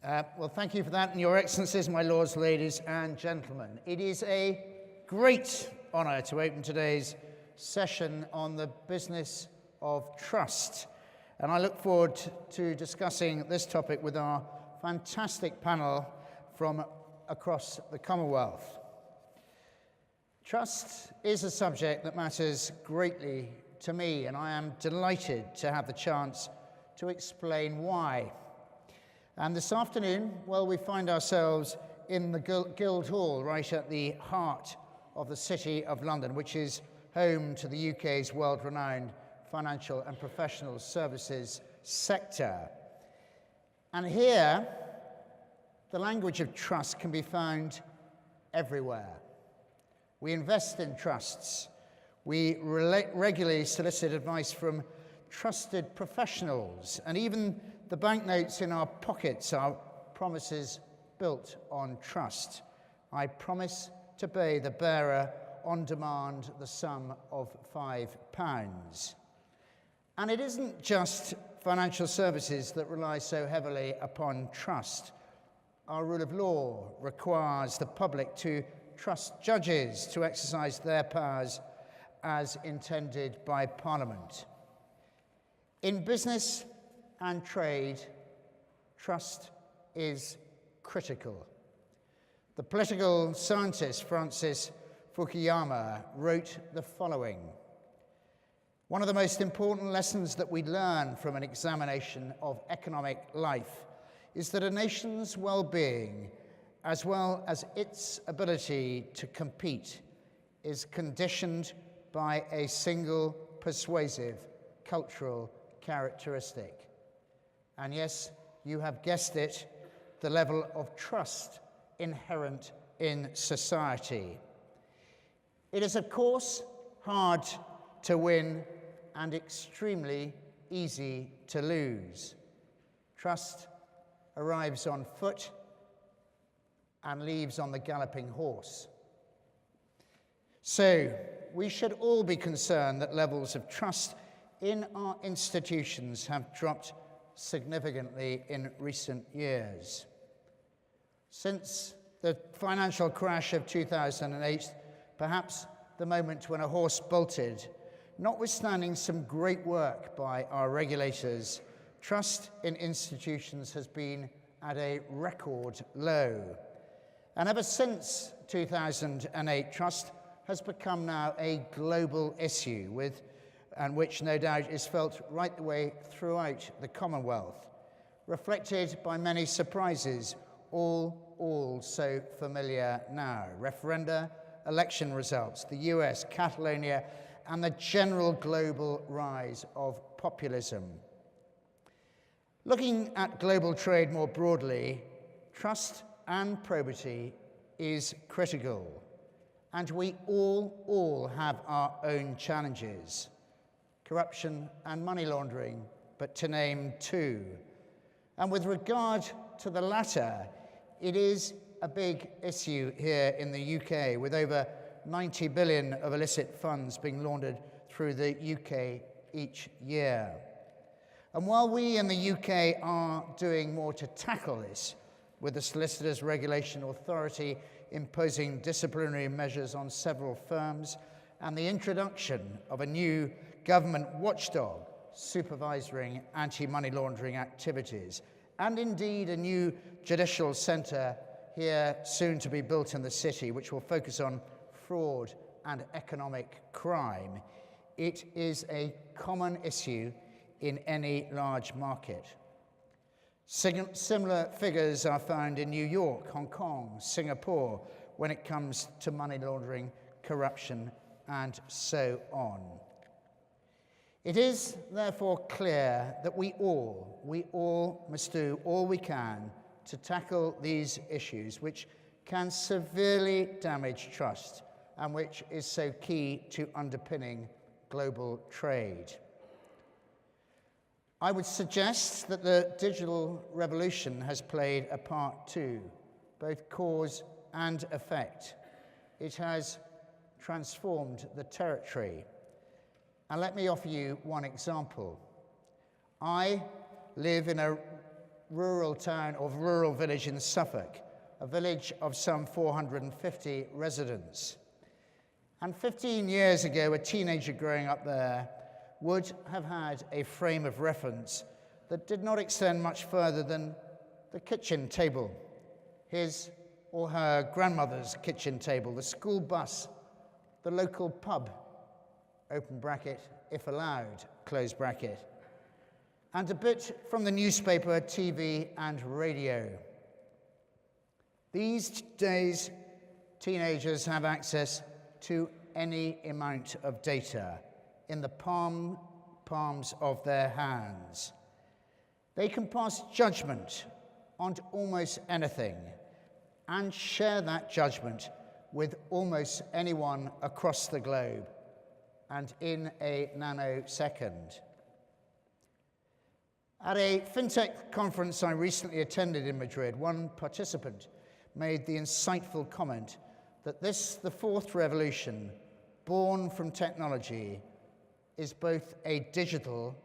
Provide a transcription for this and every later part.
Well, thank you for that, and your excellencies, my lords, ladies and gentlemen. It is a great honour to open today's session on the business of trust, and I look forward to discussing this topic with our fantastic panel from across the Commonwealth. Trust is a subject that matters greatly to me, and I am delighted to have the chance to explain why. And this afternoon, well, we find ourselves in the Guildhall, right at the heart of the City of London, which is home to the UK's world-renowned financial and professional services sector. And here, the language of trust can be found everywhere. We invest in trusts. We regularly solicit advice from trusted professionals, and even the banknotes in our pockets are promises built on trust. I promise to pay the bearer on demand the sum of £5. And it isn't just financial services that rely so heavily upon trust. Our rule of law requires the public to trust judges to exercise their powers as intended by Parliament. In business and trade, trust is critical. The political scientist Francis Fukuyama wrote the following: "One of the most important lessons that we learn from an examination of economic life is that a nation's well-being, as well as its ability to compete, is conditioned by a single persuasive cultural characteristic." And yes, you have guessed it, the level of trust inherent in society. It is, of course, hard to win and extremely easy to lose. Trust arrives on foot and leaves on the galloping horse. So, we should all be concerned that levels of trust in our institutions have dropped significantly in recent years. Since the financial crash of 2008, perhaps the moment when a horse bolted, notwithstanding some great work by our regulators, trust in institutions has been at a record low. And ever since 2008, trust has become now a global issue which no doubt is felt right the way throughout the Commonwealth, reflected by many surprises, all so familiar now. Referenda, election results, the US, Catalonia, and the general global rise of populism. Looking at global trade more broadly, trust and probity is critical, and we all have our own challenges. Corruption and money laundering, but to name two. And with regard to the latter, it is a big issue here in the UK, with over 90 billion of illicit funds being laundered through the UK each year. And while we in the UK are doing more to tackle this, with the Solicitors Regulation Authority imposing disciplinary measures on several firms, and the introduction of a new government watchdog supervising anti-money laundering activities, and indeed a new judicial centre here soon to be built in the city, which will focus on fraud and economic crime, it is a common issue in any large market. Similar figures are found in New York, Hong Kong, Singapore, when it comes to money laundering, corruption, and so on. It is therefore clear that we all must do all we can to tackle these issues, which can severely damage trust and which is so key to underpinning global trade. I would suggest that the digital revolution has played a part too, both cause and effect. It has transformed the territory. And let me offer you one example. I live in a rural town or rural village in Suffolk, a village of some 450 residents. And 15 years ago, a teenager growing up there would have had a frame of reference that did not extend much further than the kitchen table, his or her grandmother's kitchen table, the school bus, the local pub, open bracket, if allowed, close bracket, and a bit from the newspaper, TV, and radio. These days, teenagers have access to any amount of data in the palms of their hands. They can pass judgment on almost anything and share that judgment with almost anyone across the globe and in a nanosecond. At a fintech conference I recently attended in Madrid, one participant made the insightful comment that this, the fourth revolution, born from technology, is both a digital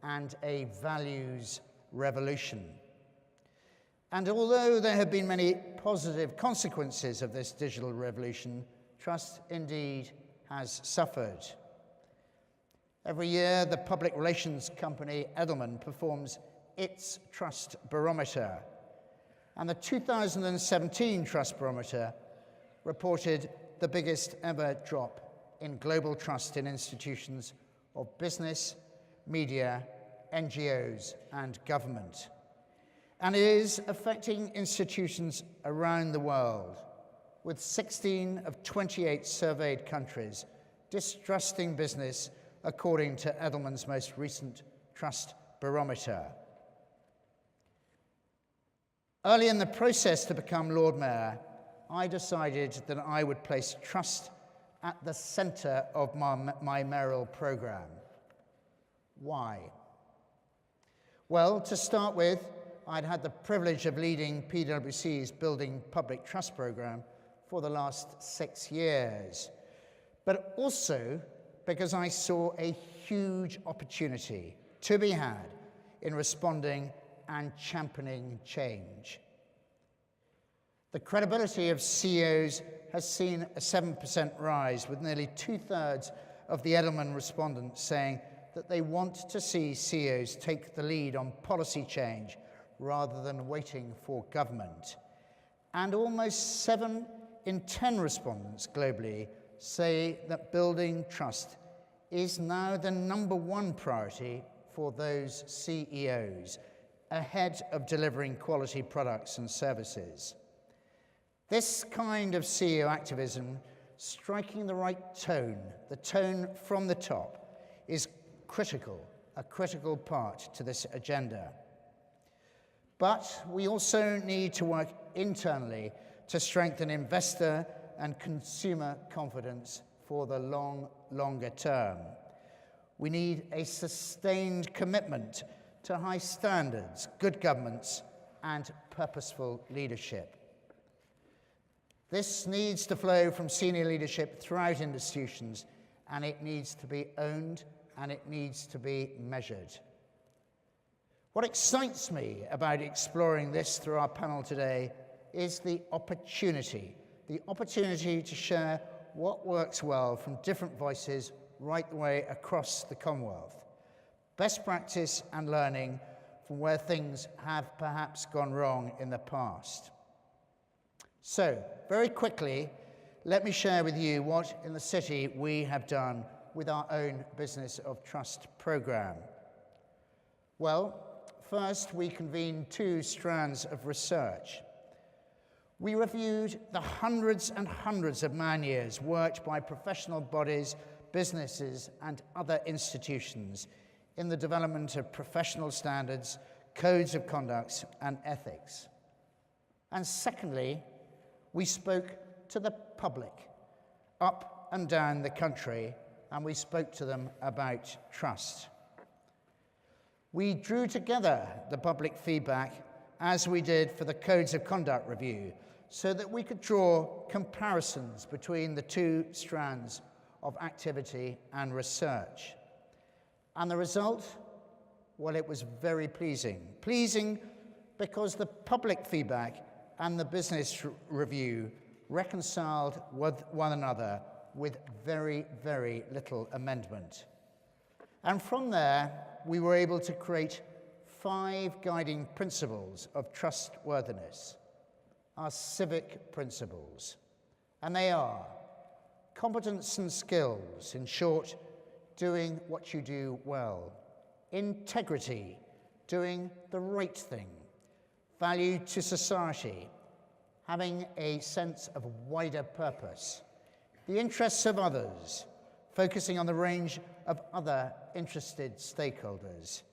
and a values revolution. And although there have been many positive consequences of this digital revolution, trust indeed has suffered. Every year, the public relations company Alderman performs its Trust Barometer, and the 2017 Trust Barometer reported the biggest ever drop in global trust in institutions of business, media, NGOs, and government. And it is affecting institutions around the world, with 16 of 28 surveyed countries distrusting business, according to Alderman's most recent Trust Barometer. Early in the process to become Lord Mayor, I decided that I would place trust at the centre of my mayoral programme. Why? Well, to start with, I'd had the privilege of leading PwC's Building Public Trust programme for the last 6 years, but also because I saw a huge opportunity to be had in responding and championing change. The credibility of CEOs has seen a 7% rise, with nearly 2/3 of the Alderman respondents saying that they want to see CEOs take the lead on policy change rather than waiting for government. And almost 7 in 10 respondents globally say that building trust is now the #1 priority for those CEOs, ahead of delivering quality products and services. This kind of CEO activism, striking the right tone, the tone from the top, is critical, a critical part to this agenda. But we also need to work internally to strengthen investor and consumer confidence for the longer term. We need a sustained commitment to high standards, good governance, and purposeful leadership. This needs to flow from senior leadership throughout institutions, and it needs to be owned, and it needs to be measured. What excites me about exploring this through our panel today is the opportunity to share what works well from different voices right the way across the Commonwealth. Best practice and learning from where things have perhaps gone wrong in the past. So, very quickly, let me share with you what in the city we have done with our own Business of Trust programme. Well, first we convened 2 strands of research. We reviewed the hundreds and hundreds of man-years worked by professional bodies, businesses, and other institutions in the development of professional standards, codes of conduct, and ethics. And secondly, we spoke to the public up and down the country, and we spoke to them about trust. We drew together the public feedback as we did for the Codes of Conduct review, so that we could draw comparisons between the 2 strands of activity and research. And the result? Well, it was very pleasing. Pleasing because the public feedback and the business review reconciled with one another with very, very little amendment. And from there, we were able to create 5 guiding principles of trustworthiness, our civic principles. And they are competence and skills, in short, doing what you do well, integrity, doing the right thing, value to society, having a sense of wider purpose, the interests of others, focusing on the range of other interested stakeholders,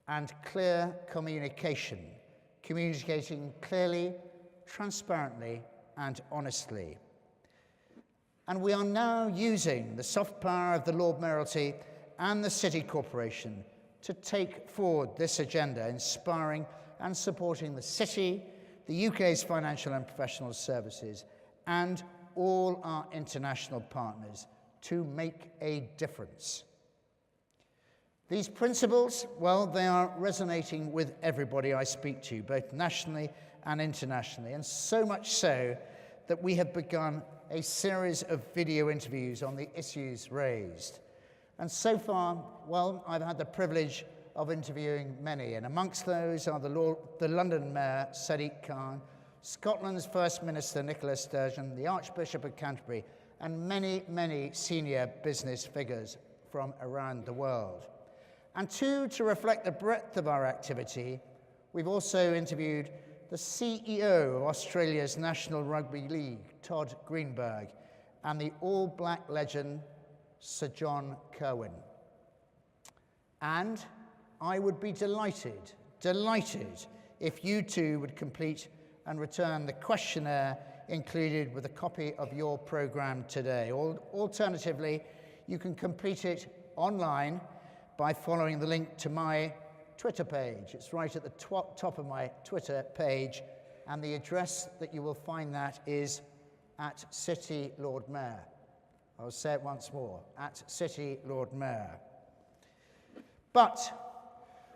and clear communication, communicating clearly, transparently, and honestly. And we are now using the soft power of the Lord Mayoralty and the City Corporation to take forward this agenda, inspiring and supporting the City, the UK's financial and professional services, and all our international partners to make a difference. These principles, well, they are resonating with everybody I speak to, both nationally and internationally, and so much so that we have begun a series of video interviews on the issues raised. And so far, well, I've had the privilege of interviewing many, and amongst those are the London Mayor, Sadiq Khan, Scotland's First Minister, Nicola Sturgeon, the Archbishop of Canterbury, and many, many senior business figures from around the world. And to reflect the breadth of our activity, we've also interviewed the CEO of Australia's National Rugby League, Todd Greenberg, and the All Black legend, Sir John Kirwan. And I would be delighted if you too would complete and return the questionnaire included with a copy of your programme today. Alternatively, you can complete it online by following the link to my Twitter page. It's right at the top of my Twitter page, and the address that you will find that is at City Lord Mayor. I'll say it once more, at City Lord Mayor. But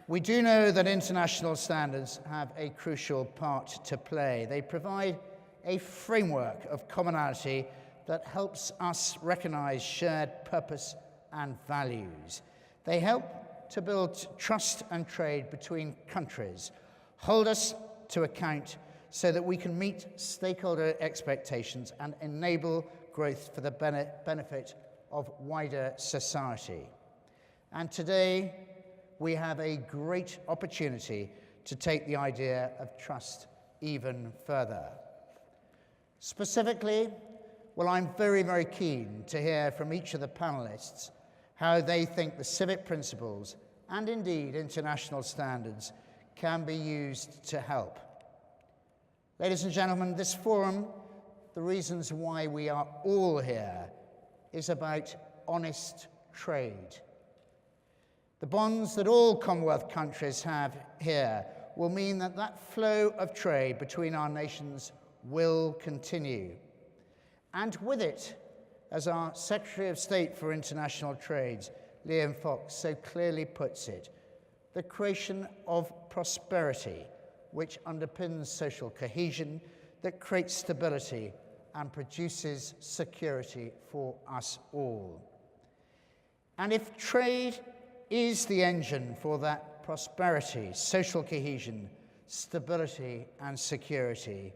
we do know that international standards have a crucial part to play. They provide a framework of commonality that helps us recognise shared purpose and values. They help to build trust and trade between countries, hold us to account so that we can meet stakeholder expectations and enable growth for the benefit of wider society. And today, we have a great opportunity to take the idea of trust even further. Specifically, well, I'm very, very keen to hear from each of the panelists how they think the civic principles and indeed international standards can be used to help. Ladies and gentlemen, this forum, the reasons why we are all here, is about honest trade. The bonds that all Commonwealth countries have here will mean that that flow of trade between our nations will continue. And with it, as our Secretary of State for International Trade, Liam Fox, so clearly puts it, the creation of prosperity, which underpins social cohesion, that creates stability and produces security for us all. And if trade is the engine for that prosperity, social cohesion, stability, and security,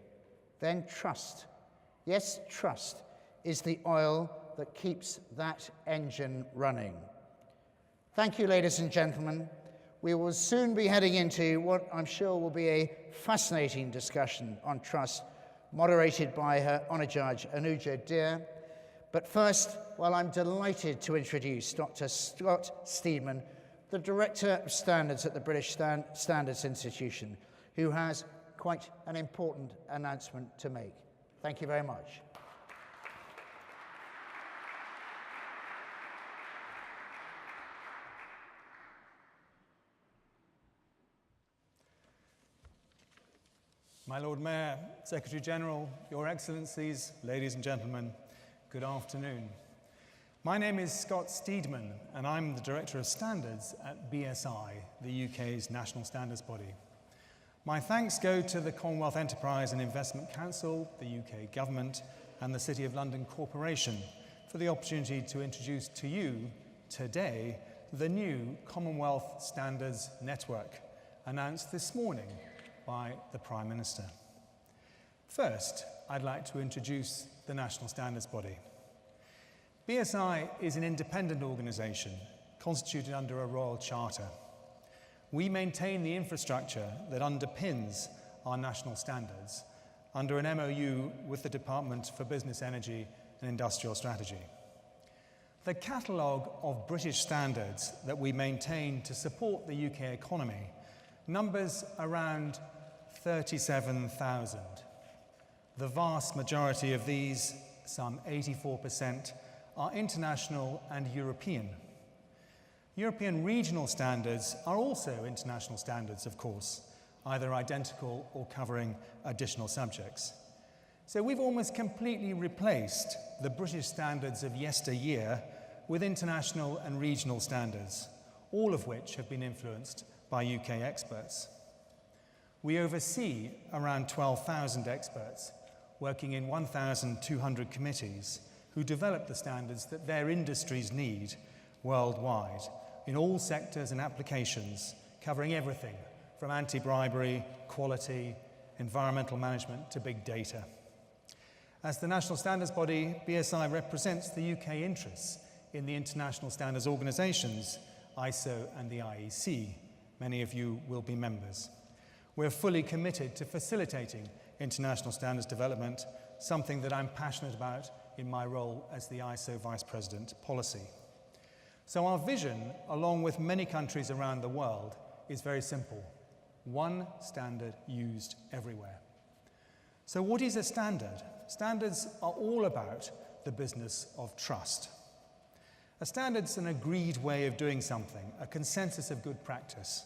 then trust, yes, trust, is the oil that keeps that engine running. Thank you, ladies and gentlemen. We will soon be heading into what I'm sure will be a fascinating discussion on trust, moderated by Her Honour Judge Anuja Dhir. But first, well, I'm delighted to introduce Dr. Scott Steedman, the Director of Standards at the British Standards Institution, who has quite an important announcement to make. Thank you very much. My Lord Mayor, Secretary General, Your Excellencies, ladies and gentlemen, good afternoon. My name is Scott Steedman, and I'm the Director of Standards at BSI, the UK's national standards body. My thanks go to the Commonwealth Enterprise and Investment Council, the UK Government, and the City of London Corporation for the opportunity to introduce to you today the new Commonwealth Standards Network, announced this morning by the Prime Minister. First, I'd like to introduce the National Standards Body. BSI is an independent organisation constituted under a royal charter. We maintain the infrastructure that underpins our national standards under an MOU with the Department for Business, Energy and Industrial Strategy. The catalogue of British standards that we maintain to support the UK economy numbers around 37,000. The vast majority of these, some 84%, are international and European. European regional standards are also international standards, of course, either identical or covering additional subjects. So we've almost completely replaced the British standards of yesteryear with international and regional standards, all of which have been influenced by UK experts. We oversee around 12,000 experts working in 1,200 committees who develop the standards that their industries need worldwide in all sectors and applications, covering everything from anti-bribery, quality, environmental management to big data. As the National Standards Body, BSI represents the UK interests in the international standards organisations, ISO and the IEC. Many of you will be members. We're fully committed to facilitating international standards development, something that I'm passionate about in my role as the ISO Vice President Policy. So our vision, along with many countries around the world, is very simple. One standard used everywhere. So what is a standard? Standards are all about the business of trust. A standard's an agreed way of doing something, a consensus of good practice.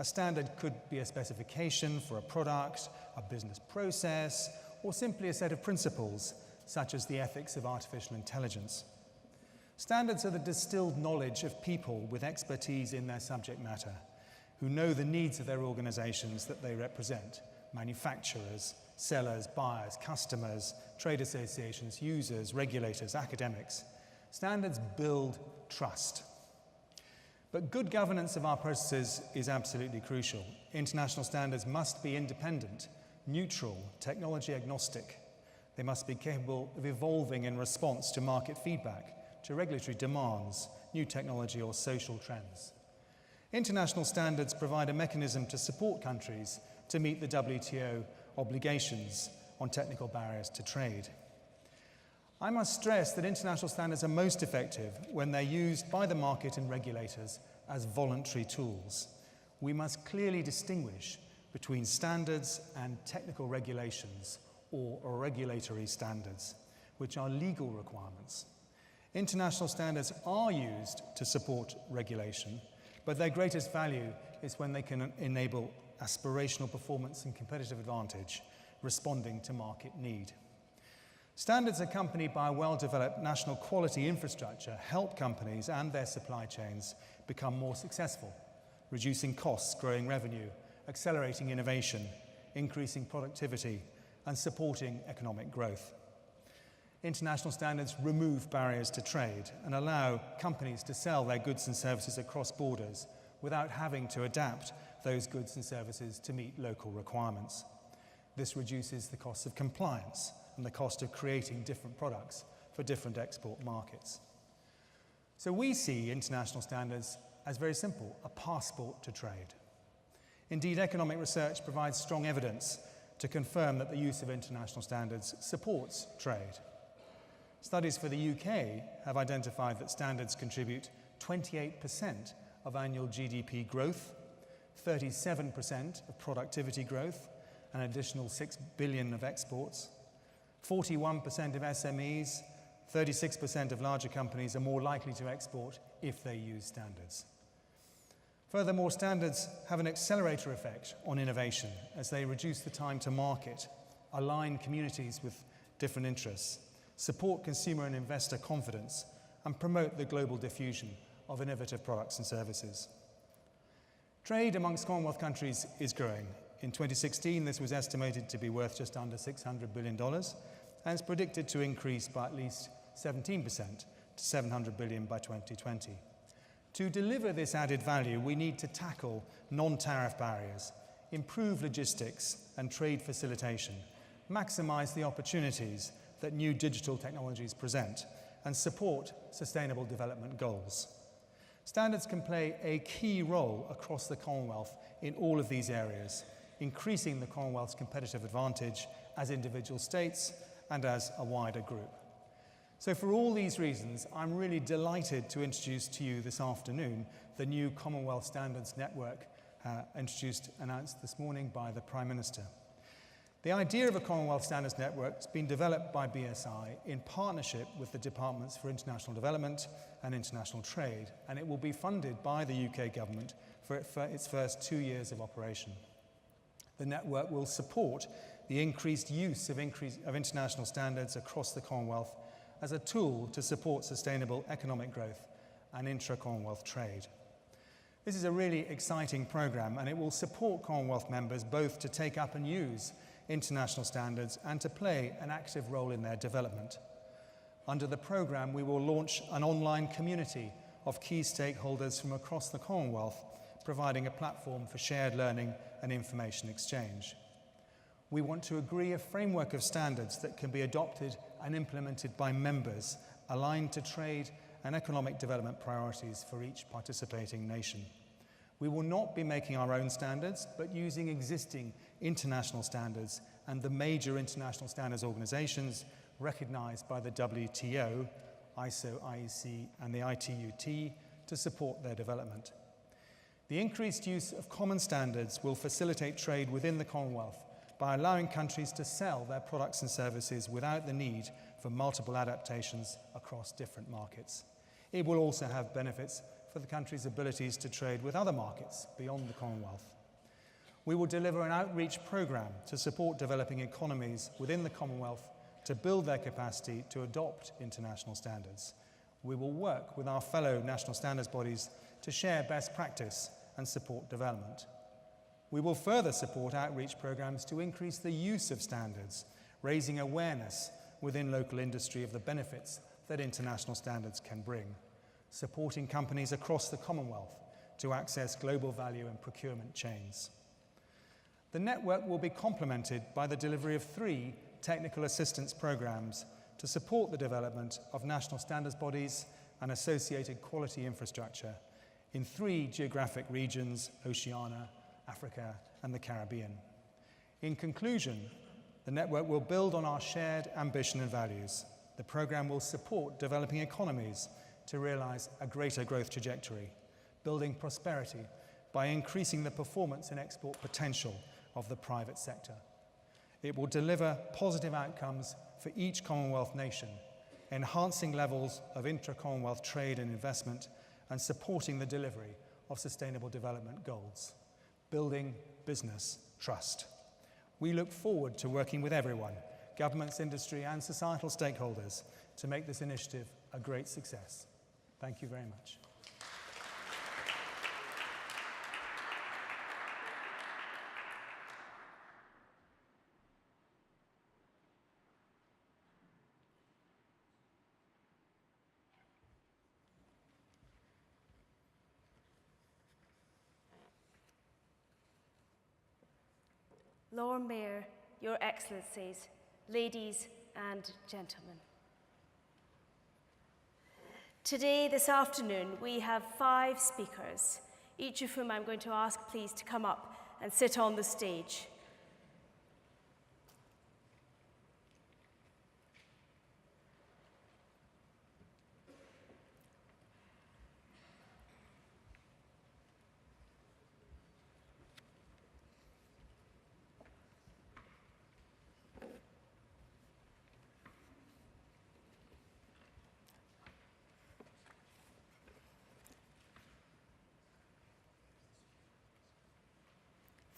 A standard could be a specification for a product, a business process, or simply a set of principles, such as the ethics of artificial intelligence. Standards are the distilled knowledge of people with expertise in their subject matter, who know the needs of their organisations that they represent, manufacturers, sellers, buyers, customers, trade associations, users, regulators, academics. Standards build trust. But good governance of our processes is absolutely crucial. International standards must be independent, neutral, technology agnostic. They must be capable of evolving in response to market feedback, to regulatory demands, new technology or social trends. International standards provide a mechanism to support countries to meet the WTO obligations on technical barriers to trade. I must stress that international standards are most effective when they're used by the market and regulators as voluntary tools. We must clearly distinguish between standards and technical regulations or regulatory standards, which are legal requirements. International standards are used to support regulation, but their greatest value is when they can enable aspirational performance and competitive advantage, responding to market need. Standards accompanied by a well-developed national quality infrastructure help companies and their supply chains become more successful, reducing costs, growing revenue, accelerating innovation, increasing productivity, and supporting economic growth. International standards remove barriers to trade and allow companies to sell their goods and services across borders without having to adapt those goods and services to meet local requirements. This reduces the cost of compliance and the cost of creating different products for different export markets. So we see international standards as very simple, a passport to trade. Indeed, economic research provides strong evidence to confirm that the use of international standards supports trade. Studies for the UK have identified that standards contribute 28% of annual GDP growth, 37% of productivity growth, an additional 6 billion of exports, 41% of SMEs, 36% of larger companies are more likely to export if they use standards. Furthermore, standards have an accelerator effect on innovation as they reduce the time to market, align communities with different interests, support consumer and investor confidence, and promote the global diffusion of innovative products and services. Trade amongst Commonwealth countries is growing. In 2016, this was estimated to be worth just under $600 billion, and it's predicted to increase by at least 17% to $700 billion by 2020. To deliver this added value, we need to tackle non-tariff barriers, improve logistics and trade facilitation, maximize the opportunities that new digital technologies present, and support sustainable development goals. Standards can play a key role across the Commonwealth in all of these areas, increasing the Commonwealth's competitive advantage as individual states and as a wider group. So for all these reasons, I'm really delighted to introduce to you this afternoon the new Commonwealth Standards Network announced this morning by the Prime Minister. The idea of a Commonwealth Standards Network has been developed by BSI in partnership with the Departments for International Development and International Trade, and it will be funded by the UK government for its first 2 years of operation. The network will support the increased use of international standards across the Commonwealth as a tool to support sustainable economic growth and intra-Commonwealth trade. This is a really exciting programme, and it will support Commonwealth members both to take up and use international standards and to play an active role in their development. Under the programme, we will launch an online community of key stakeholders from across the Commonwealth, providing a platform for shared learning and information exchange. We want to agree a framework of standards that can be adopted and implemented by members, aligned to trade and economic development priorities for each participating nation. We will not be making our own standards, but using existing international standards and the major international standards organizations recognized by the WTO, ISO, IEC, and the ITUT to support their development. The increased use of common standards will facilitate trade within the Commonwealth by allowing countries to sell their products and services without the need for multiple adaptations across different markets. It will also have benefits for the country's abilities to trade with other markets beyond the Commonwealth. We will deliver an outreach programme to support developing economies within the Commonwealth to build their capacity to adopt international standards. We will work with our fellow national standards bodies to share best practice and support development. We will further support outreach programmes to increase the use of standards, raising awareness within local industry of the benefits that international standards can bring, supporting companies across the Commonwealth to access global value and procurement chains. The network will be complemented by the delivery of 3 technical assistance programmes to support the development of national standards bodies and associated quality infrastructure in 3 geographic regions: Oceania, Africa, and the Caribbean. In conclusion, the network will build on our shared ambition and values. The programme will support developing economies to realise a greater growth trajectory, building prosperity by increasing the performance and export potential of the private sector. It will deliver positive outcomes for each Commonwealth nation, enhancing levels of intra-Commonwealth trade and investment, and supporting the delivery of sustainable development goals, building business trust. We look forward to working with everyone, governments, industry, and societal stakeholders to make this initiative a great success. Thank you very much. Lord Mayor, Your Excellencies, ladies and gentlemen. Today, this afternoon, we have 5 speakers, each of whom I'm going to ask please to come up and sit on the stage.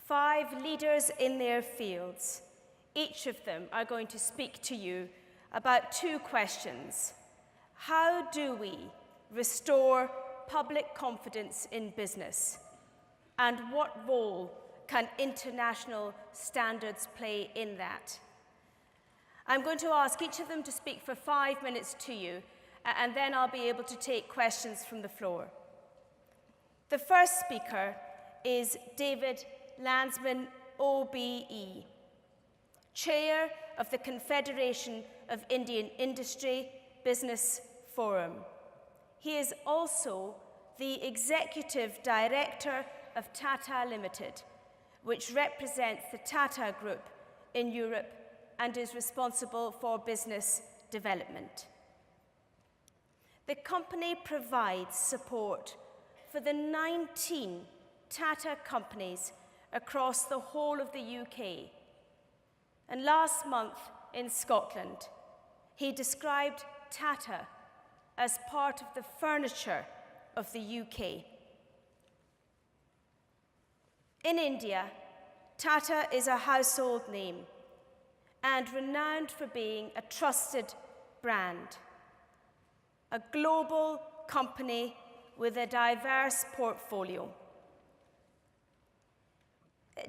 Five leaders in their fields. Each of them are going to speak to you about 2 questions. How do we restore public confidence in business? And what role can international standards play in that? I'm going to ask each of them to speak for 5 minutes to you, and then I'll be able to take questions from the floor. The first speaker is David Landsman, OBE, Chair of the Confederation of Indian Industry Business Forum. He is also the Executive Director of Tata Limited, which represents the Tata Group in Europe and is responsible for business development. The company provides support for the 19 Tata companies across the whole of the UK. And last month in Scotland, he described Tata as part of the furniture of the UK. In India, Tata is a household name and renowned for being a trusted brand, a global company with a diverse portfolio.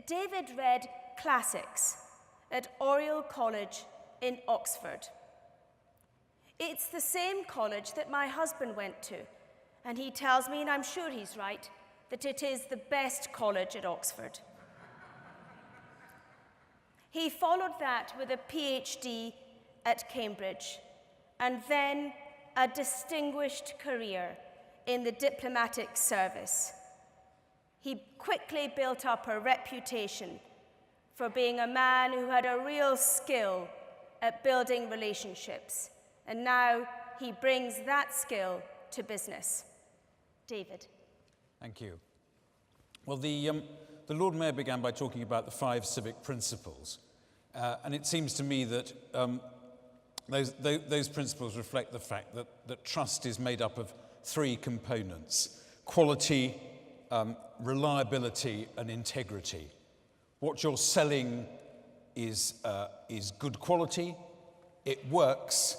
David read classics at Oriel College in Oxford. It's the same college that my husband went to, and he tells me, and I'm sure he's right, that it is the best college at Oxford. He followed that with a PhD at Cambridge, and then a distinguished career in the diplomatic service. He quickly built up a reputation for being a man who had a real skill at building relationships, and now he brings that skill to business. David. Thank you. Well, the Lord Mayor began by talking about the 5 civic principles, and it seems to me that those principles reflect the fact that trust is made up of 3 components: quality, reliability, and integrity. What you're selling is good quality, it works,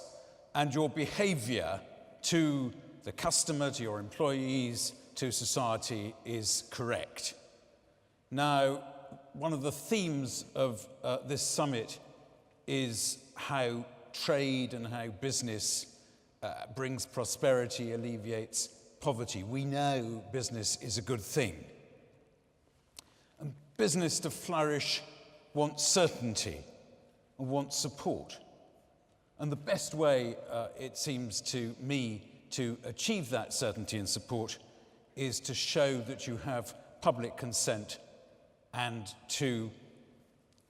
and your behavior to the customer, to your employees, to society is correct. Now, one of the themes of this summit is how trade and how business brings prosperity, alleviates poverty. We know business is a good thing. And business to flourish wants certainty and wants support. And the best way, it seems to me, to achieve that certainty and support is to show that you have public consent and to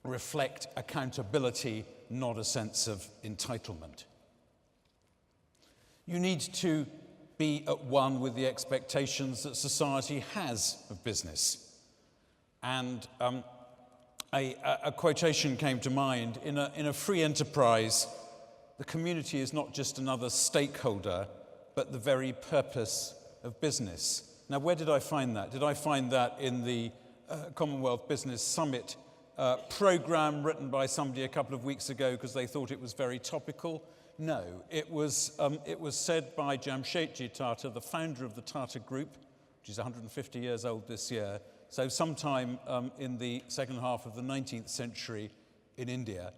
reflect accountability, not a sense of entitlement. You need to be at one with the expectations that society has of business. And a quotation came to mind: in a free enterprise, the community is not just another stakeholder, but the very purpose of business. Now, where did I find that? Did I find that in the Commonwealth Business Summit program written by somebody a couple of weeks ago because they thought it was very topical? No, it was said by Jamsetji Tata, the founder of the Tata Group, which is 150 years old this year. So sometime in the second half of the 19th century in India,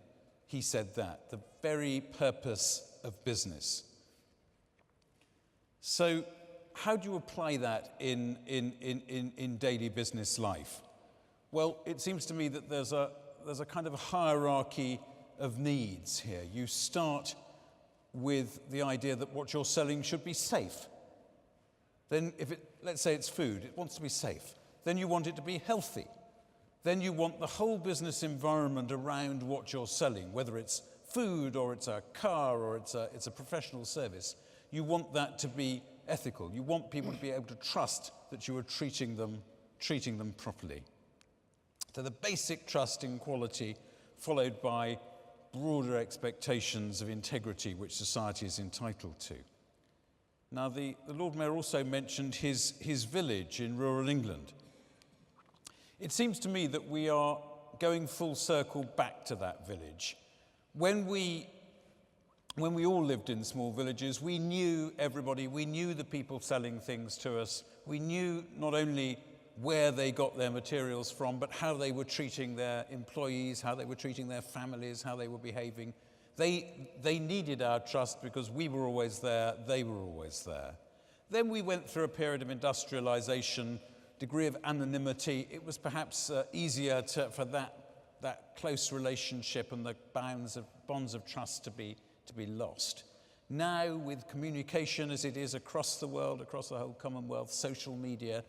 he said that, the very purpose of business. So how do you apply that in daily business life? Well, it seems to me that there's a kind of hierarchy of needs here. You start with the idea that what you're selling should be safe. Then let's say it's food, it wants to be safe. Then you want it to be healthy. Then you want the whole business environment around what you're selling, whether it's food or it's a car or it's a professional service. You want that to be ethical. You want people to be able to trust that you are treating them properly. So the basic trust in quality, followed by broader expectations of integrity which society is entitled to. Now, the Lord Mayor also mentioned his village in rural England. It seems to me that we are going full circle back to that village. When we all lived in small villages, we knew everybody, we knew the people selling things to us, we knew not only where they got their materials from, but how they were treating their employees, how they were treating their families, how they were behaving. They needed our trust because we were always there, they were always there. Then we went through a period of industrialization, degree of anonymity. It was perhaps easier for that close relationship and the bonds of trust to be lost. Now, with communication as it is across the world, across the whole Commonwealth, social media,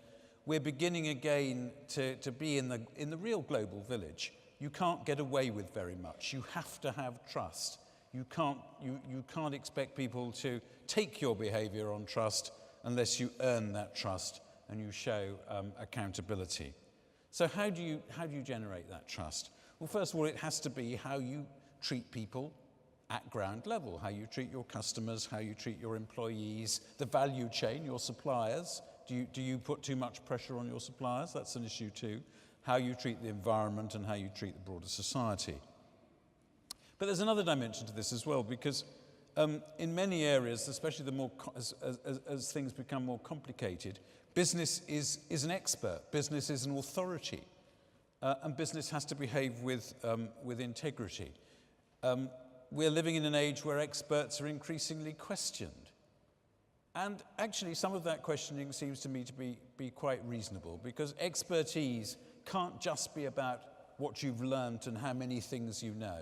we're beginning again to be in the real global village. You can't get away with very much. You have to have trust. You can't expect people to take your behavior on trust unless you earn that trust and you show accountability. So how do you generate that trust? Well, first of all, it has to be how you treat people at ground level, how you treat your customers, how you treat your employees, the value chain, your suppliers. Do you put too much pressure on your suppliers? That's an issue too. How you treat the environment and how you treat the broader society. But there's another dimension to this as well, because in many areas, especially as things become more complicated, business is an expert, business is an authority, and business has to behave with integrity. We're living in an age where experts are increasingly questioned. And actually, some of that questioning seems to me to be quite reasonable, because expertise can't just be about what you've learned and how many things you know.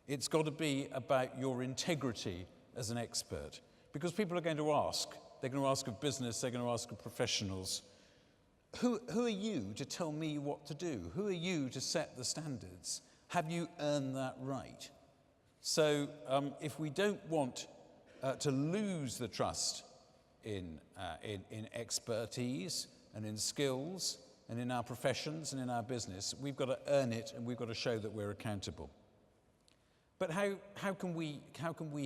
It's got to be about your integrity as an expert. Because people are going to ask. They're going to ask of business, they're going to ask of professionals. Who are you to tell me what to do? Who are you to set the standards? Have you earned that right? So if we don't want to lose the trust in expertise and in skills and in our professions and in our business, we've got to earn it and we've got to show that we're accountable. But how can we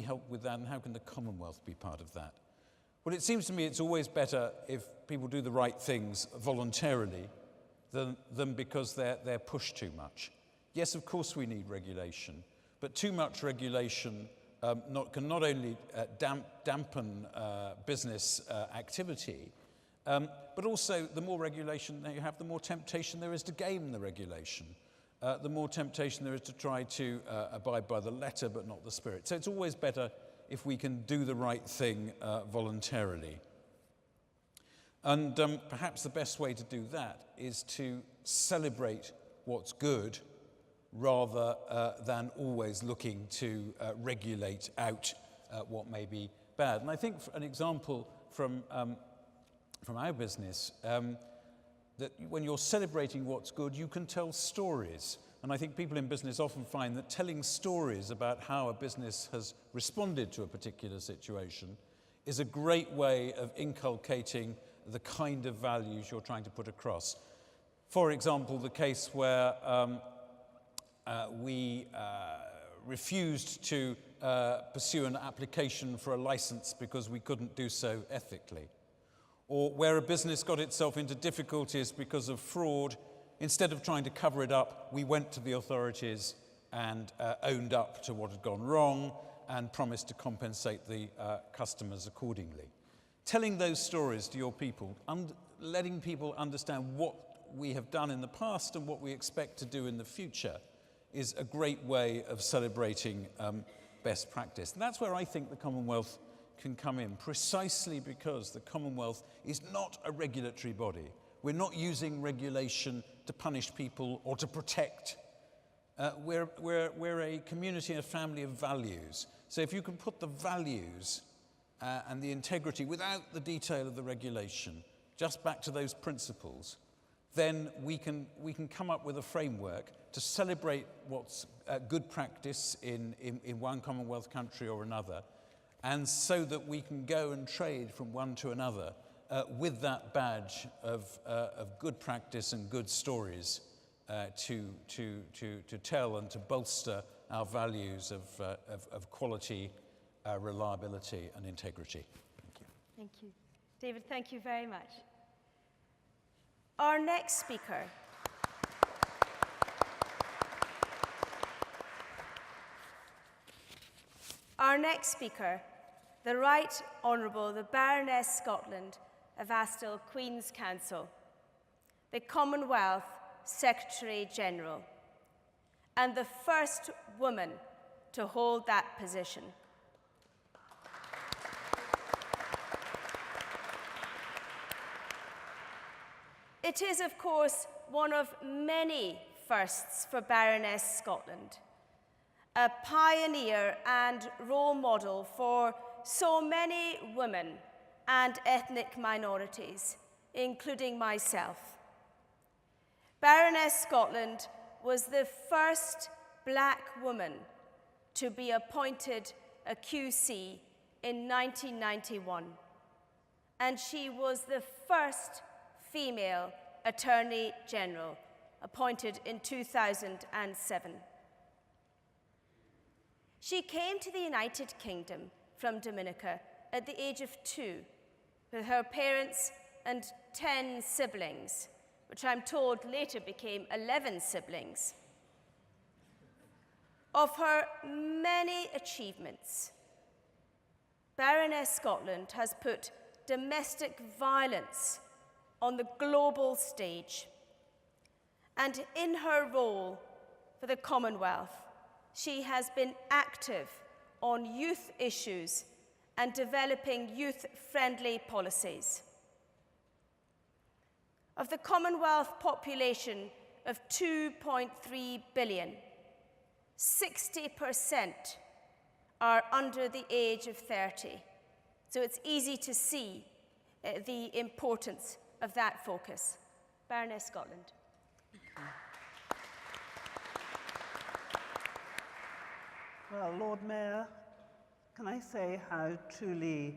help with that, and how can the Commonwealth be part of that? Well, it seems to me it's always better if people do the right things voluntarily than because they're pushed too much. Yes, of course we need regulation, but too much regulation can not only dampen business activity, but also the more regulation that you have, the more temptation there is to game the regulation. The more temptation there is to try to abide by the letter but not the spirit. So it's always better if we can do the right thing voluntarily. And perhaps the best way to do that is to celebrate what's good rather than always looking to regulate out what may be bad. And I think an example from our business, that when you're celebrating what's good, you can tell stories. And I think people in business often find that telling stories about how a business has responded to a particular situation is a great way of inculcating the kind of values you're trying to put across. For example, the case where we refused to pursue an application for a license because we couldn't do so ethically. Or where a business got itself into difficulties because of fraud, instead of trying to cover it up, we went to the authorities and owned up to what had gone wrong and promised to compensate the customers accordingly. Telling those stories to your people, letting people understand what we have done in the past and what we expect to do in the future is a great way of celebrating best practice. And that's where I think the Commonwealth can come in, precisely because the Commonwealth is not a regulatory body. We're not using regulation to punish people or to protect. We're a community and a family of values. So if you can put the values and the integrity without the detail of the regulation, just back to those principles, then we can come up with a framework to celebrate what's good practice in one Commonwealth country or another, and so that we can go and trade from one to another with that badge of good practice and good stories to tell and to bolster our values of quality, reliability and integrity. Thank you. Thank you. David, thank you very much. Our next speaker. Our next speaker, the Right Honourable the Baroness Scotland of Astle Queen's Counsel. the Commonwealth Secretary General, and the first woman to hold that position. It is, of course, one of many firsts for Baroness Scotland, a pioneer and role model for so many women and ethnic minorities, including myself. Baroness Scotland was the first black woman to be appointed a QC in 1991, and she was the first female Attorney General appointed in 2007. She came to the United Kingdom from Dominica at the age of 2 with her parents and 10 siblings, which I'm told later became 11 siblings. Of her many achievements, Baroness Scotland has put domestic violence on the global stage. And in her role for the Commonwealth, she has been active on youth issues and developing youth-friendly policies. Of the Commonwealth population of 2.3 billion, 60% are under the age of 30. So it's easy to see the importance of that focus. Baroness Scotland. Well, Lord Mayor, can I say how truly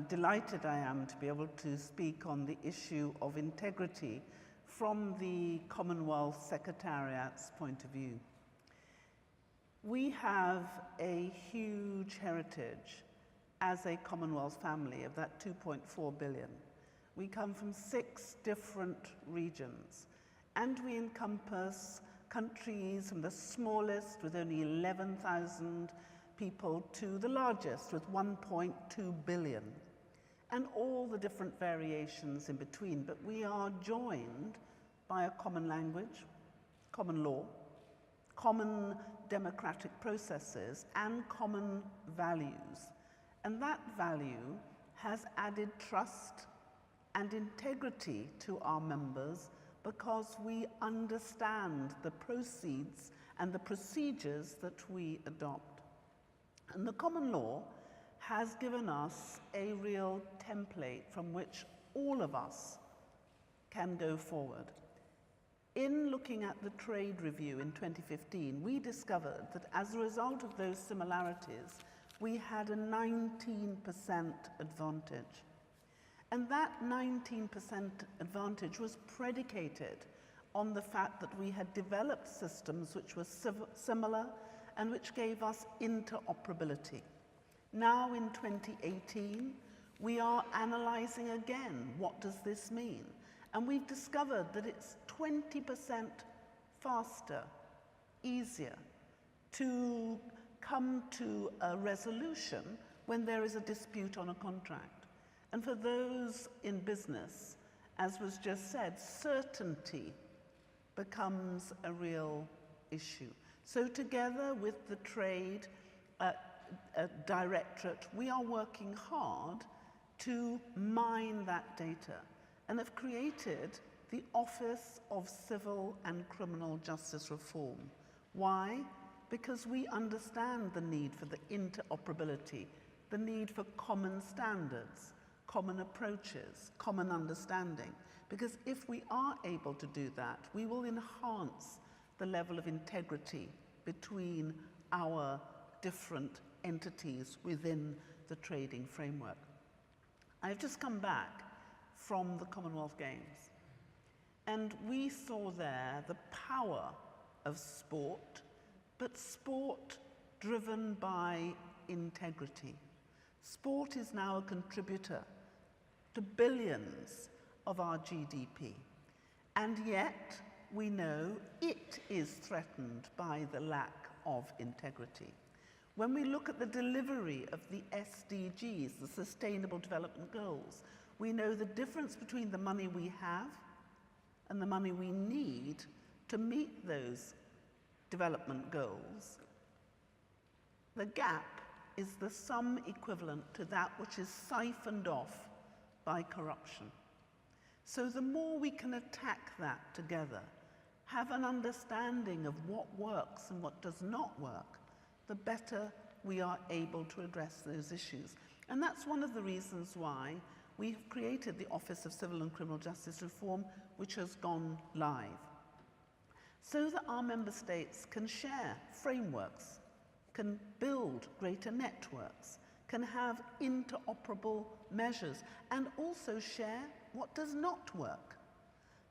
delighted I am to be able to speak on the issue of integrity from the Commonwealth Secretariat's point of view. We have a huge heritage as a Commonwealth family of that 2.4 billion. We come from 6 different regions, and we encompass countries from the smallest with only 11,000 people to the largest with 1.2 billion, and all the different variations in between. But we are joined by a common language, common law, common democratic processes, and common values. And that value has added trust and integrity to our members because we understand the proceeds and the procedures that we adopt. And the common law has given us a real template from which all of us can go forward. In looking at the trade review in 2015, we discovered that as a result of those similarities, we had a 19% advantage. And that 19% advantage was predicated on the fact that we had developed systems which were similar and which gave us interoperability. Now in 2018, we are analyzing again, what does this mean? And we've discovered that it's 20% faster, easier to come to a resolution when there is a dispute on a contract. And for those in business, as was just said, certainty becomes a real issue. So together with the Trade Directorate, we are working hard to mine that data and have created the Office of Civil and Criminal Justice Reform. Why? Because we understand the need for the interoperability, the need for common standards, common approaches, common understanding. Because if we are able to do that, we will enhance the level of integrity between our different entities within the trading framework. I've just come back from the Commonwealth Games, and we saw there the power of sport, but sport driven by integrity. Sport is now a contributor to billions of our GDP, and yet we know it is threatened by the lack of integrity. When we look at the delivery of the SDGs, the Sustainable Development Goals, we know the difference between the money we have and the money we need to meet those development goals, the gap is the sum equivalent to that which is siphoned off by corruption. So the more we can attack that together, have an understanding of what works and what does not work, the better we are able to address those issues. And that's one of the reasons why we have created the Office of Civil and Criminal Justice Reform, which has gone live, so that our member states can share frameworks, can build greater networks, can have interoperable measures, and also share what does not work.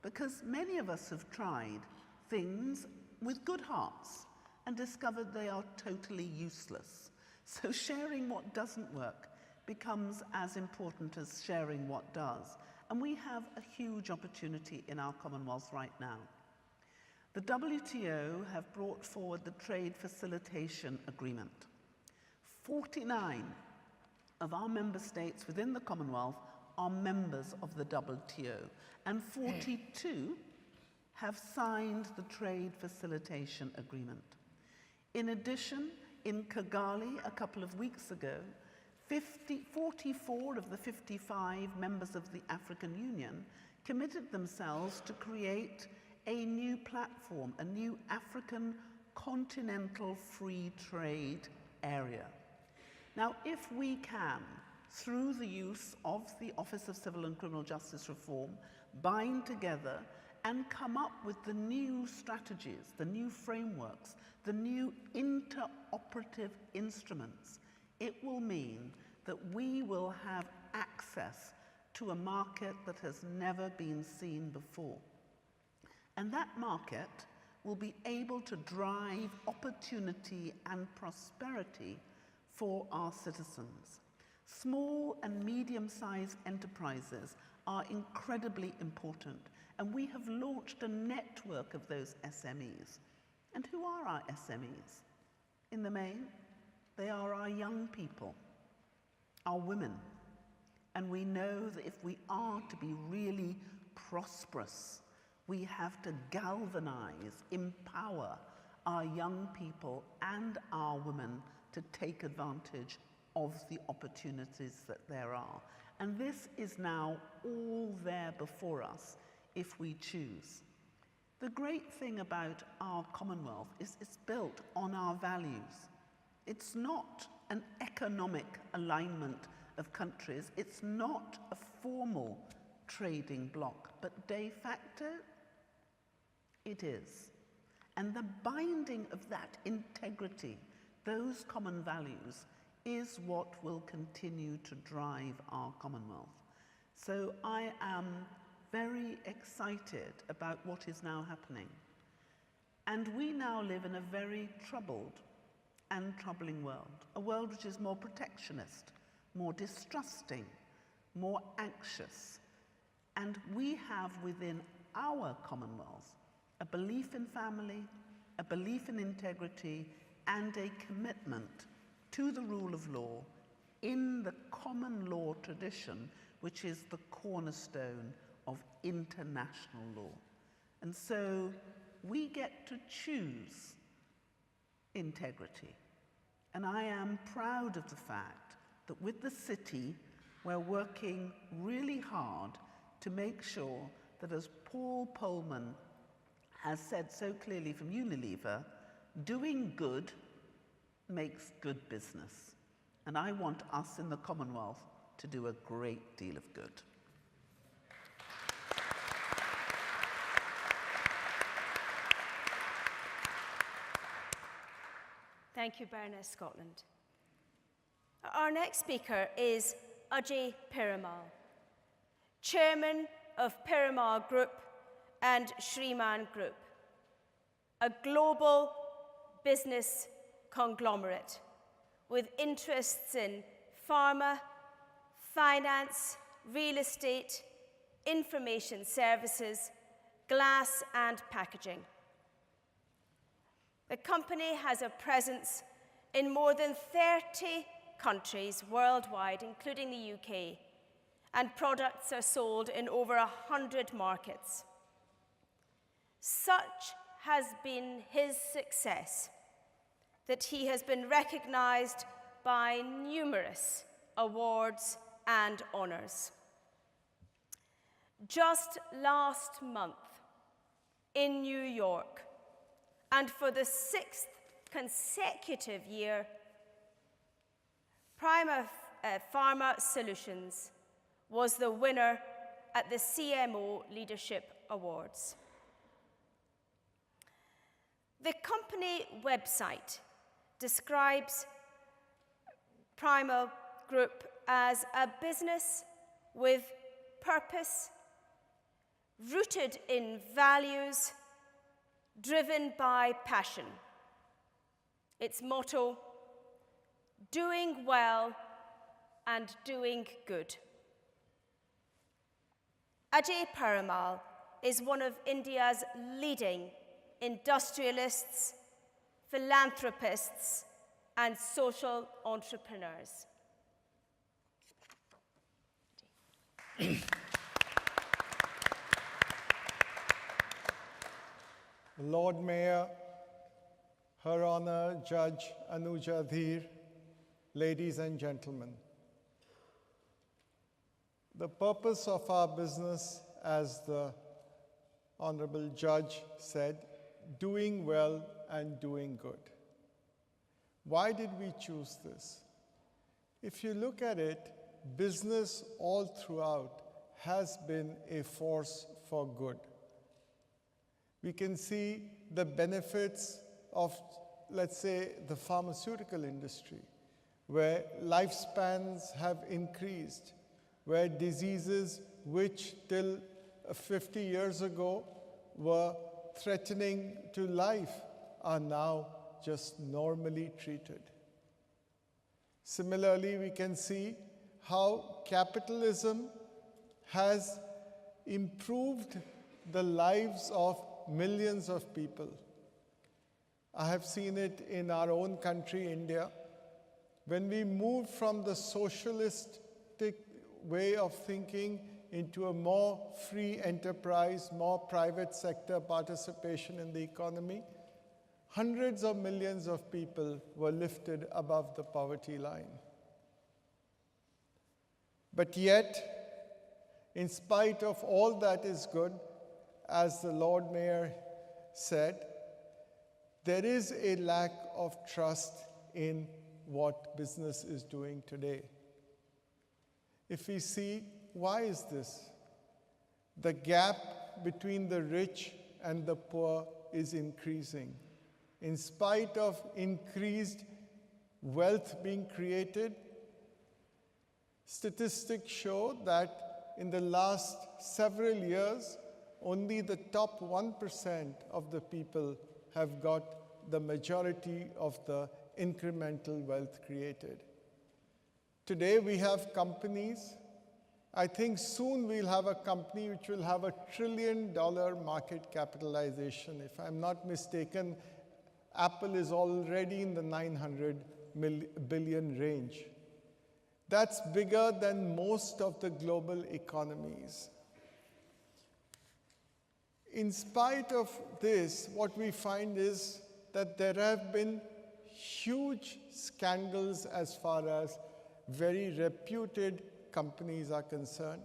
Because many of us have tried things with good hearts and discovered they are totally useless. So sharing what doesn't work becomes as important as sharing what does. And we have a huge opportunity in our Commonwealth right now. The WTO have brought forward the Trade Facilitation Agreement. 49 of our member states within the Commonwealth are members of the WTO, and 42 have signed the Trade Facilitation Agreement. In addition, in Kigali a couple of weeks ago, 44 of the 55 members of the African Union committed themselves to create a new platform, a new African continental free trade area. Now, if we can, through the use of the Office of Civil and Criminal Justice Reform, bind together and come up with the new strategies, the new frameworks, the new interoperative instruments, it will mean that we will have access to a market that has never been seen before. And that market will be able to drive opportunity and prosperity for our citizens. Small and medium-sized enterprises are incredibly important, and we have launched a network of those SMEs. And who are our SMEs? In the main, they are our young people, our women. And we know that if we are to be really prosperous, we have to galvanize, empower our young people and our women to take advantage of the opportunities that there are. And this is now all there before us if we choose. The great thing about our Commonwealth is it's built on our values. It's not an economic alignment of countries. It's not a formal trading bloc, but de facto, it is. And the binding of that integrity, those common values, is what will continue to drive our Commonwealth. So I am very excited about what is now happening. And we now live in a very troubled and troubling world, a world which is more protectionist, more distrusting, more anxious. And we have within our Commonwealth a belief in family, a belief in integrity, and a commitment to the rule of law in the common law tradition, which is the cornerstone of international law. And so we get to choose integrity. And I am proud of the fact that with the city, we're working really hard to make sure that, as Paul Pullman has said so clearly from Unilever, doing good makes good business. And I want us in the Commonwealth to do a great deal of good. Thank you, Baroness Scotland. Our next speaker is Ajay Piramal, Chairman of Piramal Group and Shriman Group, a global business conglomerate with interests in pharma, finance, real estate, information services, glass, and packaging. The company has a presence in more than 30 countries worldwide, including the UK, and products are sold in over 100 markets. Such has been his success that he has been recognized by numerous awards and honors. Just last month in New York, and for the 6th consecutive year, Pharma Solutions was the winner at the CMO Leadership Awards. The company website describes Piramal Group as a business with purpose, rooted in values, driven by passion. Its motto, doing well and doing good. Ajay Piramal is one of India's leading industrialists, philanthropists, and social entrepreneurs. Lord Mayor, Her Honor Judge Anuja Dhir, ladies and gentlemen. The purpose of our business, as the Honorable Judge said, doing well and doing good. Why did we choose this? If you look at it, business all throughout has been a force for good. We can see the benefits of, let's say, the pharmaceutical industry, where lifespans have increased, where diseases which till 50 years ago were threatening to life are now just normally treated. Similarly, we can see how capitalism has improved the lives of millions of people. I have seen it in our own country, India. When we moved from the socialistic way of thinking into a more free enterprise, more private sector participation in the economy, hundreds of millions of people were lifted above the poverty line. But yet, in spite of all that is good, as the Lord Mayor said, there is a lack of trust in what business is doing today. If we see, why is this? The gap between the rich and the poor is increasing. In spite of increased wealth being created, statistics show that in the last several years, only the top 1% of the people have got the majority of the incremental wealth created. Today we have companies. I think soon we'll have a company which will have $1 trillion market capitalization. If I'm not mistaken, Apple is already in the 900 billion range. That's bigger than most of the global economies. In spite of this, what we find is that there have been huge scandals as far as very reputed companies are concerned.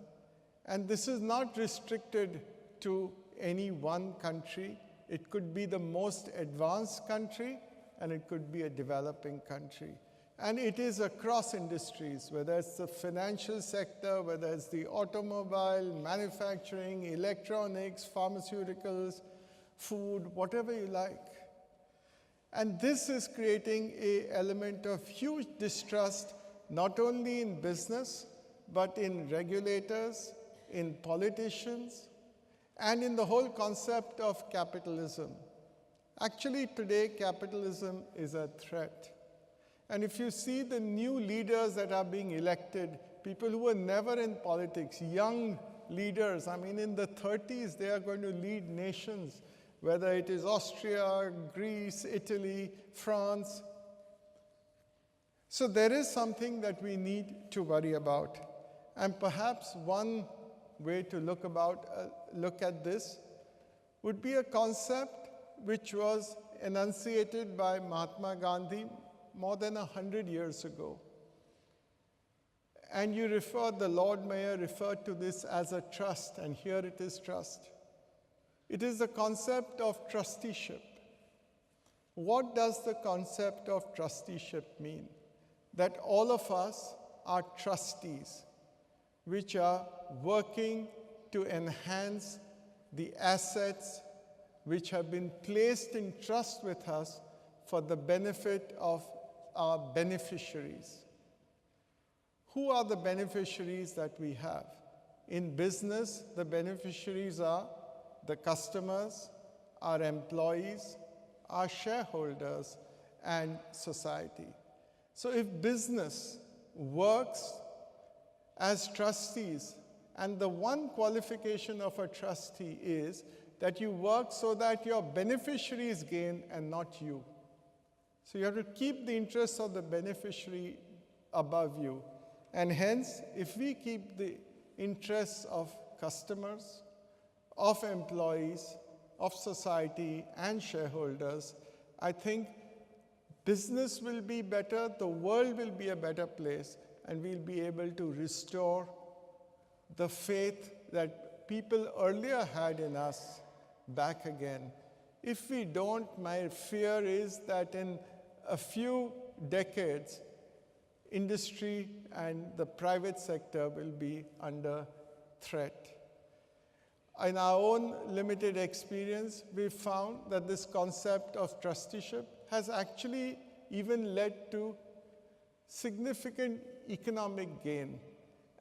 And this is not restricted to any one country. It could be the most advanced country, and it could be a developing country. And it is across industries, whether it's the financial sector, whether it's the automobile, manufacturing, electronics, pharmaceuticals, food, whatever you like. And this is creating an element of huge distrust, not only in business, but in regulators, in politicians, and in the whole concept of capitalism. Actually, today, capitalism is a threat. And if you see the new leaders that are being elected, people who were never in politics, young leaders, I mean, in the 30s, they are going to lead nations, whether it is Austria, Greece, Italy, France. So there is something that we need to worry about. And perhaps one way to look at this, would be a concept which was enunciated by Mahatma Gandhi more than 100 years ago. And the Lord Mayor referred to this as a trust, and here it is trust. It is the concept of trusteeship. What does the concept of trusteeship mean? That all of us are trustees, which are working to enhance the assets which have been placed in trust with us for the benefit of our beneficiaries. Who are the beneficiaries that we have? In business, the beneficiaries are the customers, our employees, our shareholders, and society. So if business works as trustees, and the one qualification of a trustee is that you work so that your beneficiaries gain and not you. So you have to keep the interests of the beneficiary above you. And hence, if we keep the interests of customers, of employees, of society, and shareholders, I think business will be better, the world will be a better place, and we'll be able to restore the faith that people earlier had in us back again. If we don't, my fear is that in a few decades, industry and the private sector will be under threat. In our own limited experience, we found that this concept of trusteeship has actually even led to significant economic gain.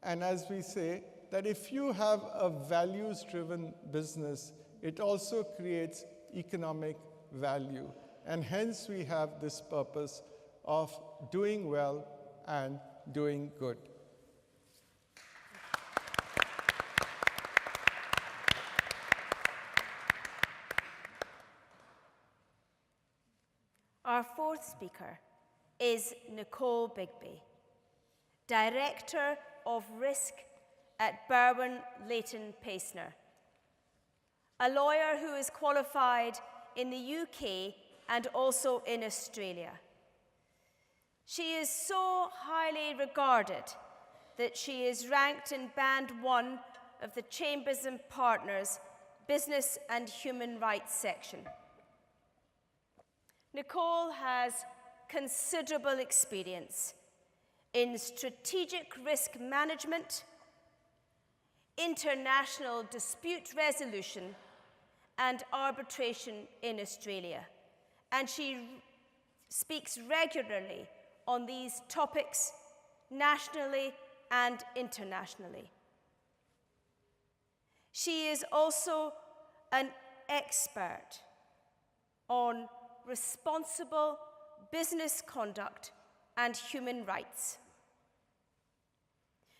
And as we say, that if you have a values-driven business, it also creates economic value. And hence we have this purpose of doing well and doing good. Our fourth speaker is Nicole Bigby, Director of Risk at Berwin, Leighton, Paisner, a lawyer who is qualified in the UK and also in Australia. She is so highly regarded that she is ranked in Band 1 of the Chambers and Partners Business and Human Rights section. Nicole has considerable experience in strategic risk management, international dispute resolution, and arbitration in Australia. And she speaks regularly on these topics nationally and internationally. She is also an expert on responsible business conduct and human rights.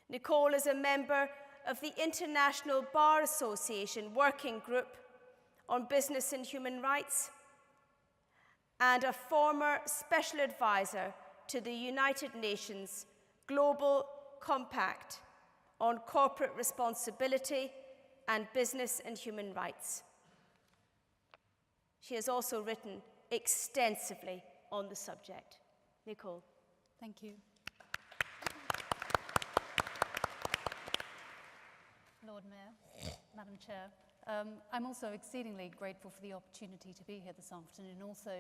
Nicole is a member of the International Bar Association Working Group on Business and Human Rights and a former special advisor to the United Nations Global Compact on Corporate Responsibility and Business and Human Rights. She has also written extensively on the subject. Nicole. Thank you. Lord Mayor, Madam Chair, I'm also exceedingly grateful for the opportunity to be here this afternoon, and also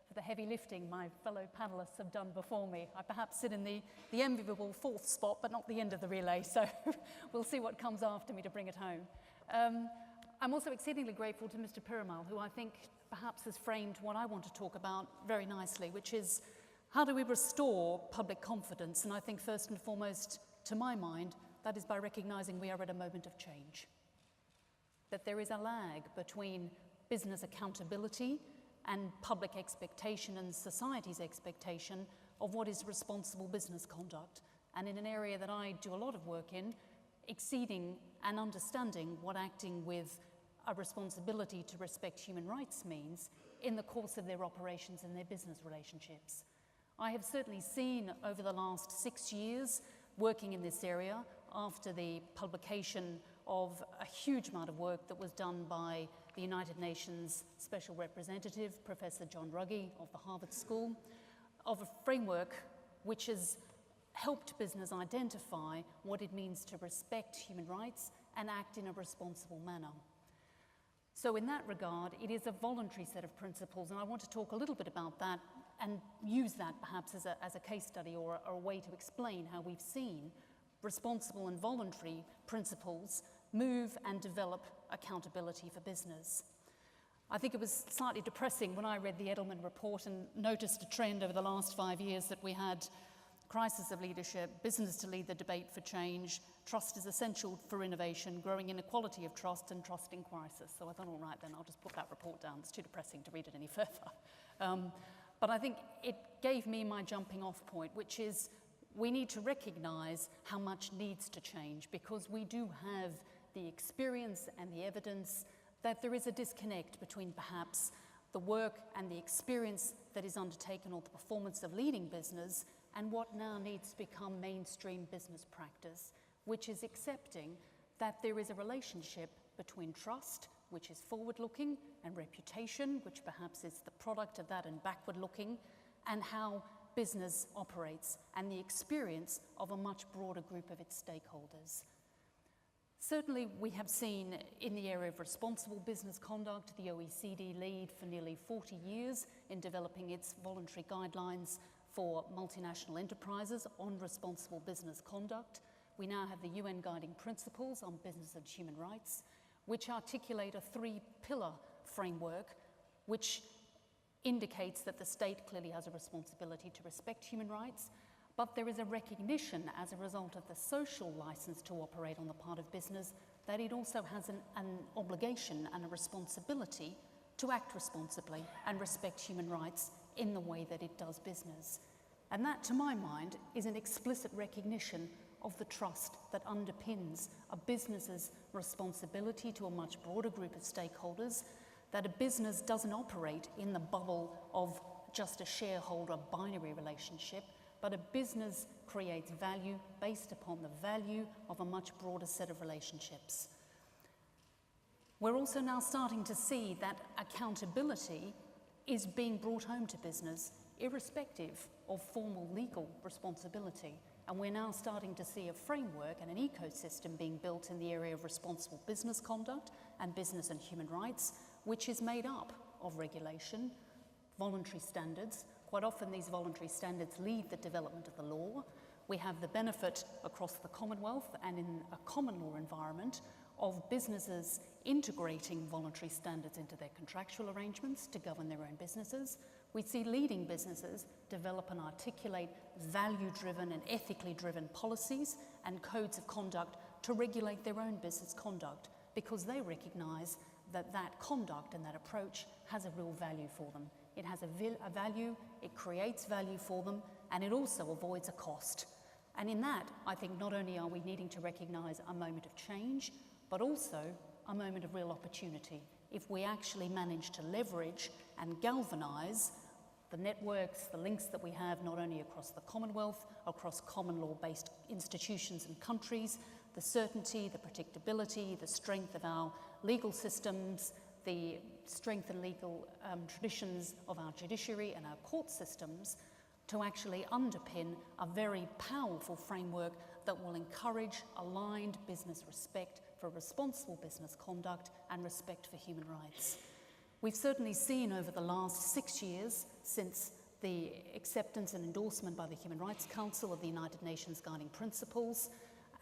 for the heavy lifting my fellow panelists have done before me. I perhaps sit in the enviable fourth spot, but not the end of the relay, so we'll see what comes after me to bring it home. I'm also exceedingly grateful to Mr. Piramal, who I think perhaps has framed what I want to talk about very nicely, which is how do we restore public confidence? And I think first and foremost, to my mind, that is by recognizing we are at a moment of change. That there is a lag between business accountability and public expectation and society's expectation of what is responsible business conduct. And in an area that I do a lot of work in, exceeding and understanding what acting with a responsibility to respect human rights means in the course of their operations and their business relationships. I have certainly seen over the last 6 years working in this area after the publication of a huge amount of work that was done by the United Nations Special Representative, Professor John Ruggie of the Harvard School, of a framework which has helped business identify what it means to respect human rights and act in a responsible manner. So in that regard, it is a voluntary set of principles, and I want to talk a little bit about that and use that perhaps as a case study or a way to explain how we've seen responsible and voluntary principles move and develop accountability for business. I think it was slightly depressing when I read the Edelman report and noticed a trend over the last 5 years that we had crisis of leadership, business to lead the debate for change, trust is essential for innovation, growing inequality of trust, and trust in crisis. So I thought, all right, then I'll just put that report down. It's too depressing to read it any further. But I think it gave me my jumping off point, which is we need to recognize how much needs to change, because we do have the experience and the evidence that there is a disconnect between perhaps the work and the experience that is undertaken or the performance of leading business and what now needs to become mainstream business practice, which is accepting that there is a relationship between trust, which is forward-looking, and reputation, which perhaps is the product of that and backward-looking, and how business operates, and the experience of a much broader group of its stakeholders. Certainly, we have seen in the area of responsible business conduct, the OECD lead for nearly 40 years in developing its voluntary guidelines for multinational enterprises on responsible business conduct. We now have the UN Guiding Principles on Business and Human Rights, which articulate a three-pillar framework which indicates that the state clearly has a responsibility to respect human rights, but there is a recognition as a result of the social license to operate on the part of business that it also has an obligation and a responsibility to act responsibly and respect human rights in the way that it does business. And that, to my mind, is an explicit recognition of the trust that underpins a business's responsibility to a much broader group of stakeholders, that a business doesn't operate in the bubble of just a shareholder binary relationship, but a business creates value based upon the value of a much broader set of relationships. We're also now starting to see that accountability is being brought home to business, irrespective of formal legal responsibility. And we're now starting to see a framework and an ecosystem being built in the area of responsible business conduct and business and human rights, which is made up of regulation, voluntary standards. Quite often these voluntary standards lead the development of the law. We have the benefit across the Commonwealth and in a common law environment of businesses integrating voluntary standards into their contractual arrangements to govern their own businesses. We see leading businesses develop and articulate value-driven and ethically driven policies and codes of conduct to regulate their own business conduct, because they recognize that that conduct and that approach has a real value for them. It has a value, it creates value for them, and it also avoids a cost. And in that, I think not only are we needing to recognize a moment of change, but also a moment of real opportunity if we actually manage to leverage and galvanize the networks, the links that we have not only across the Commonwealth, across common law-based institutions and countries, the certainty, the predictability, the strength of our legal systems, the strength and legal traditions of our judiciary and our court systems to actually underpin a very powerful framework that will encourage aligned business respect for responsible business conduct and respect for human rights. We've certainly seen over the last 6 years, since the acceptance and endorsement by the Human Rights Council of the United Nations Guiding Principles,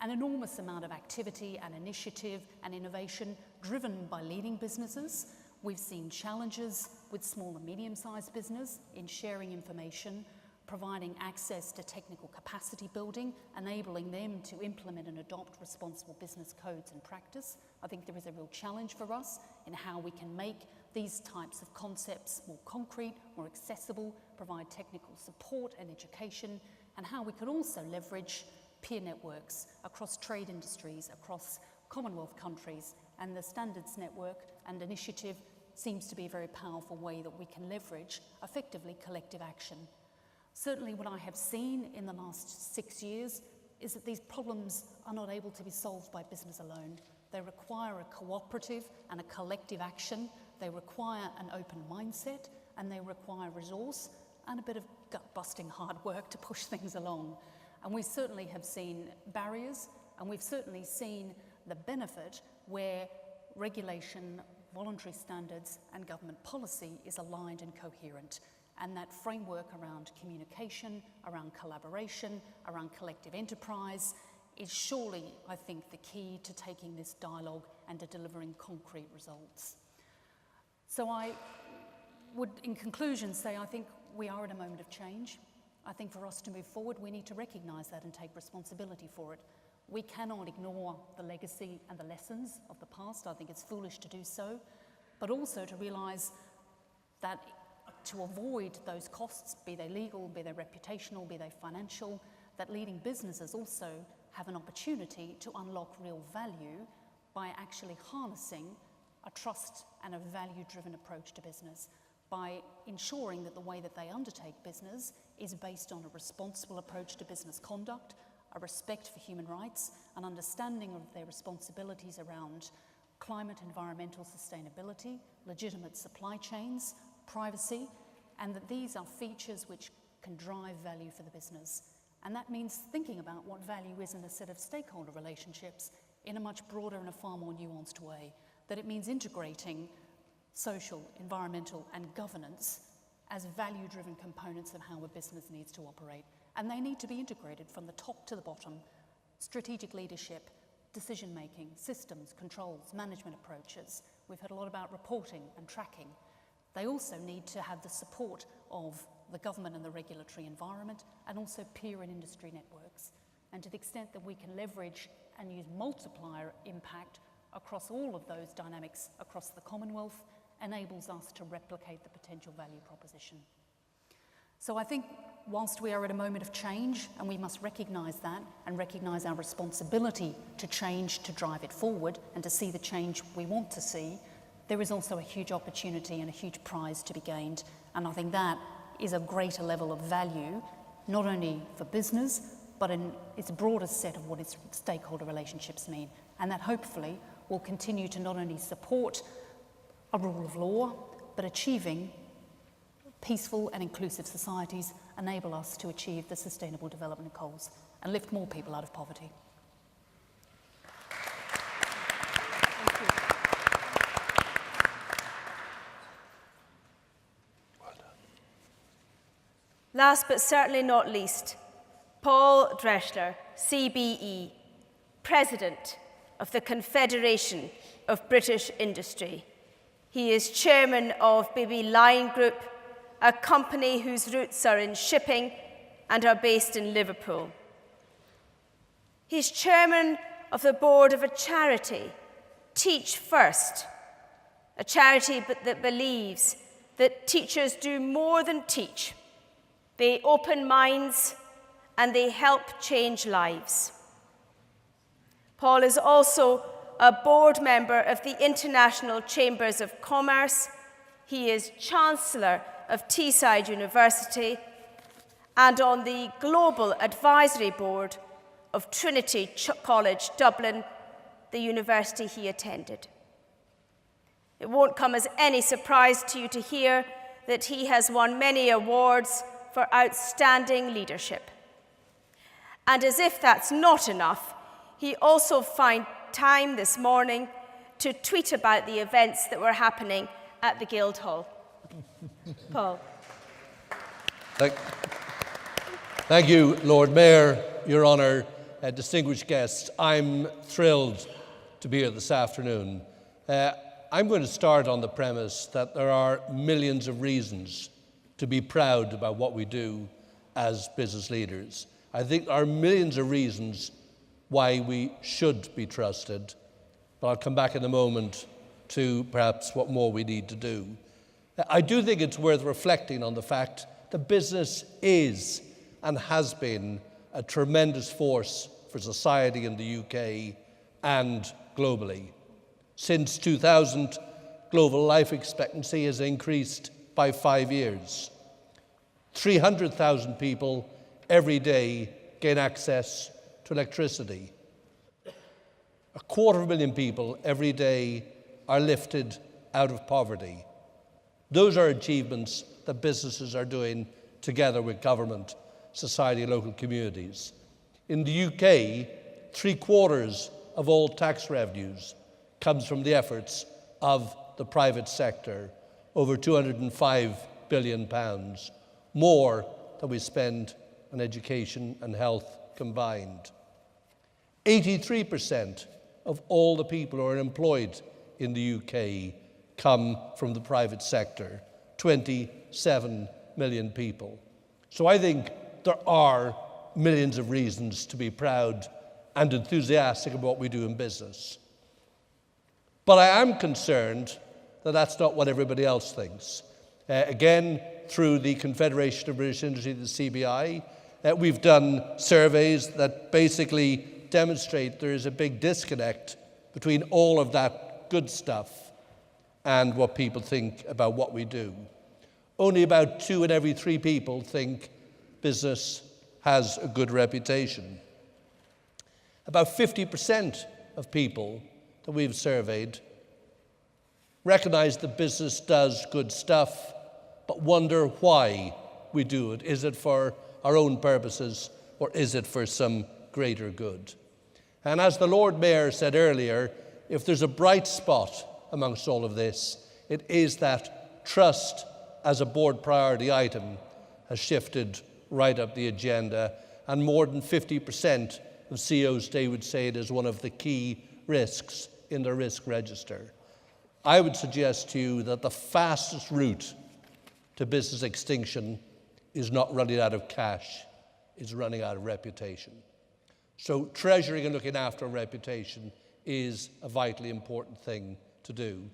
an enormous amount of activity and initiative and innovation driven by leading businesses. We've seen challenges with small and medium-sized business in sharing information, providing access to technical capacity building, enabling them to implement and adopt responsible business codes and practice. I think there is a real challenge for us in how we can make these types of concepts more concrete, more accessible, provide technical support and education, and how we can also leverage peer networks across trade industries, across Commonwealth countries, and the Standards Network and initiative seems to be a very powerful way that we can leverage effectively collective action. Certainly what I have seen in the last 6 years is that these problems are not able to be solved by business alone. They require a cooperative and a collective action. They require an open mindset, and they require resource and a bit of gut-busting hard work to push things along. And we certainly have seen barriers, and we've certainly seen the benefit where regulation, voluntary standards, and government policy is aligned and coherent. And that framework around communication, around collaboration, around collective enterprise is surely, I think, the key to taking this dialogue and to delivering concrete results. So I would, in conclusion, say I think we are at a moment of change. I think for us to move forward, we need to recognise that and take responsibility for it. We cannot ignore the legacy and the lessons of the past. I think it's foolish to do so, but also to realise that to avoid those costs, be they legal, be they reputational, be they financial, that leading businesses also have an opportunity to unlock real value by actually harnessing a trust and a value-driven approach to business, by ensuring that the way that they undertake business is based on a responsible approach to business conduct, a respect for human rights, an understanding of their responsibilities around climate, environmental sustainability, legitimate supply chains, privacy, and that these are features which can drive value for the business. And that means thinking about what value is in a set of stakeholder relationships in a much broader and a far more nuanced way. That it means integrating social, environmental, and governance as value-driven components of how a business needs to operate. And they need to be integrated from the top to the bottom. Strategic leadership, decision-making, systems, controls, management approaches. We've heard a lot about reporting and tracking. They also need to have the support of the government and the regulatory environment, and also peer and industry networks. And to the extent that we can leverage and use multiplier impact across all of those dynamics across the Commonwealth, enables us to replicate the potential value proposition. So I think whilst we are at a moment of change, and we must recognise that and recognise our responsibility to change, to drive it forward, and to see the change we want to see, there is also a huge opportunity and a huge prize to be gained. And I think that is a greater level of value, not only for business, but in its broadest set of what its stakeholder relationships mean. And that hopefully will continue to not only support a rule of law, but achieving peaceful and inclusive societies, enable us to achieve the sustainable development goals and lift more people out of poverty. Last but certainly not least, Paul Drechsler, CBE, President of the Confederation of British Industry. He is chairman of Bigby Line Group, a company whose roots are in shipping and are based in Liverpool. He's chairman of the board of a charity, Teach First, a charity that believes that teachers do more than teach. They open minds and they help change lives. Paul is also a board member of the International Chambers of Commerce. He is Chancellor of Teesside University and on the Global Advisory Board of Trinity College, Dublin, the university he attended. It won't come as any surprise to you to hear that he has won many awards for outstanding leadership. And as if that's not enough, he also found time this morning to tweet about the events that were happening at the Guildhall. Paul. Thank you, Lord Mayor, Your Honour, distinguished guests. I'm thrilled to be here this afternoon. I'm going to start on the premise that there are millions of reasons to be proud about what we do as business leaders. I think there are millions of reasons why we should be trusted, but I'll come back in a moment to perhaps what more we need to do. I do think it's worth reflecting on the fact that business is and has been a tremendous force for society in the UK and globally. Since 2000, global life expectancy has increased by 5 years. 300,000 people every day gain access to electricity. 250,000 people every day are lifted out of poverty. Those are achievements that businesses are doing together with government, society, and local communities. In the UK, 3/4 of all tax revenues comes from the efforts of the private sector, over £205 billion, more than we spend on education and health combined. 83% of all the people who are employed in the UK come from the private sector, 27 million people. So I think there are millions of reasons to be proud and enthusiastic about what we do in business. But I am concerned that that's not what everybody else thinks. Again, through the Confederation of British Industry, the CBI, we've done surveys that basically demonstrate there is a big disconnect between all of that good stuff and what people think about what we do. Only about 2 in every 3 people think business has a good reputation. About 50% of people that we've surveyed recognize that business does good stuff, but wonder why we do it. Is it for our own purposes, or is it for some greater good? And as the Lord Mayor said earlier, if there's a bright spot amongst all of this, it is that trust as a board priority item has shifted right up the agenda, and more than 50% of CEOs today would say it is one of the key risks in their risk register. I would suggest to you that the fastest route to business extinction is not running out of cash, it's running out of reputation. So treasuring and looking after a reputation is a vitally important thing to do.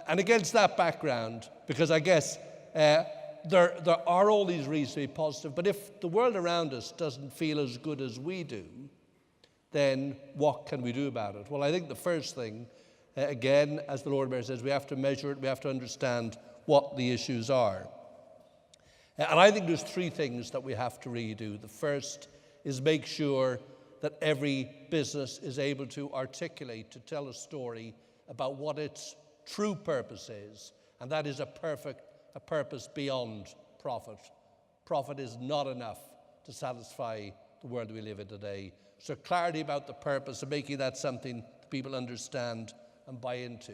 And against that background, because I guess there are all these reasons to be positive, but if the world around us doesn't feel as good as we do, then what can we do about it? Well, I think the first thing, again, as the Lord Mayor says, we have to measure it, we have to understand what the issues are. And I think there's 3 things that we have to really do. The first is make sure that every business is able to articulate, to tell a story about what its true purpose is, and that is a purpose beyond profit. Profit is not enough to satisfy the world we live in today. So clarity about the purpose and making that something that people understand and buy into.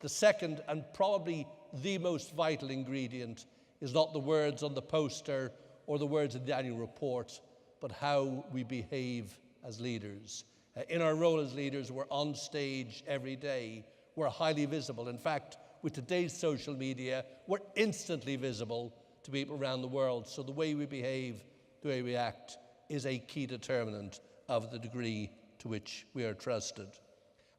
The second, and probably the most vital ingredient, is not the words on the poster or the words in the annual report, but how we behave as leaders. In our role as leaders, we're on stage every day. We're highly visible. In fact, with today's social media, we're instantly visible to people around the world. So the way we behave, the way we act, is a key determinant of the degree to which we are trusted.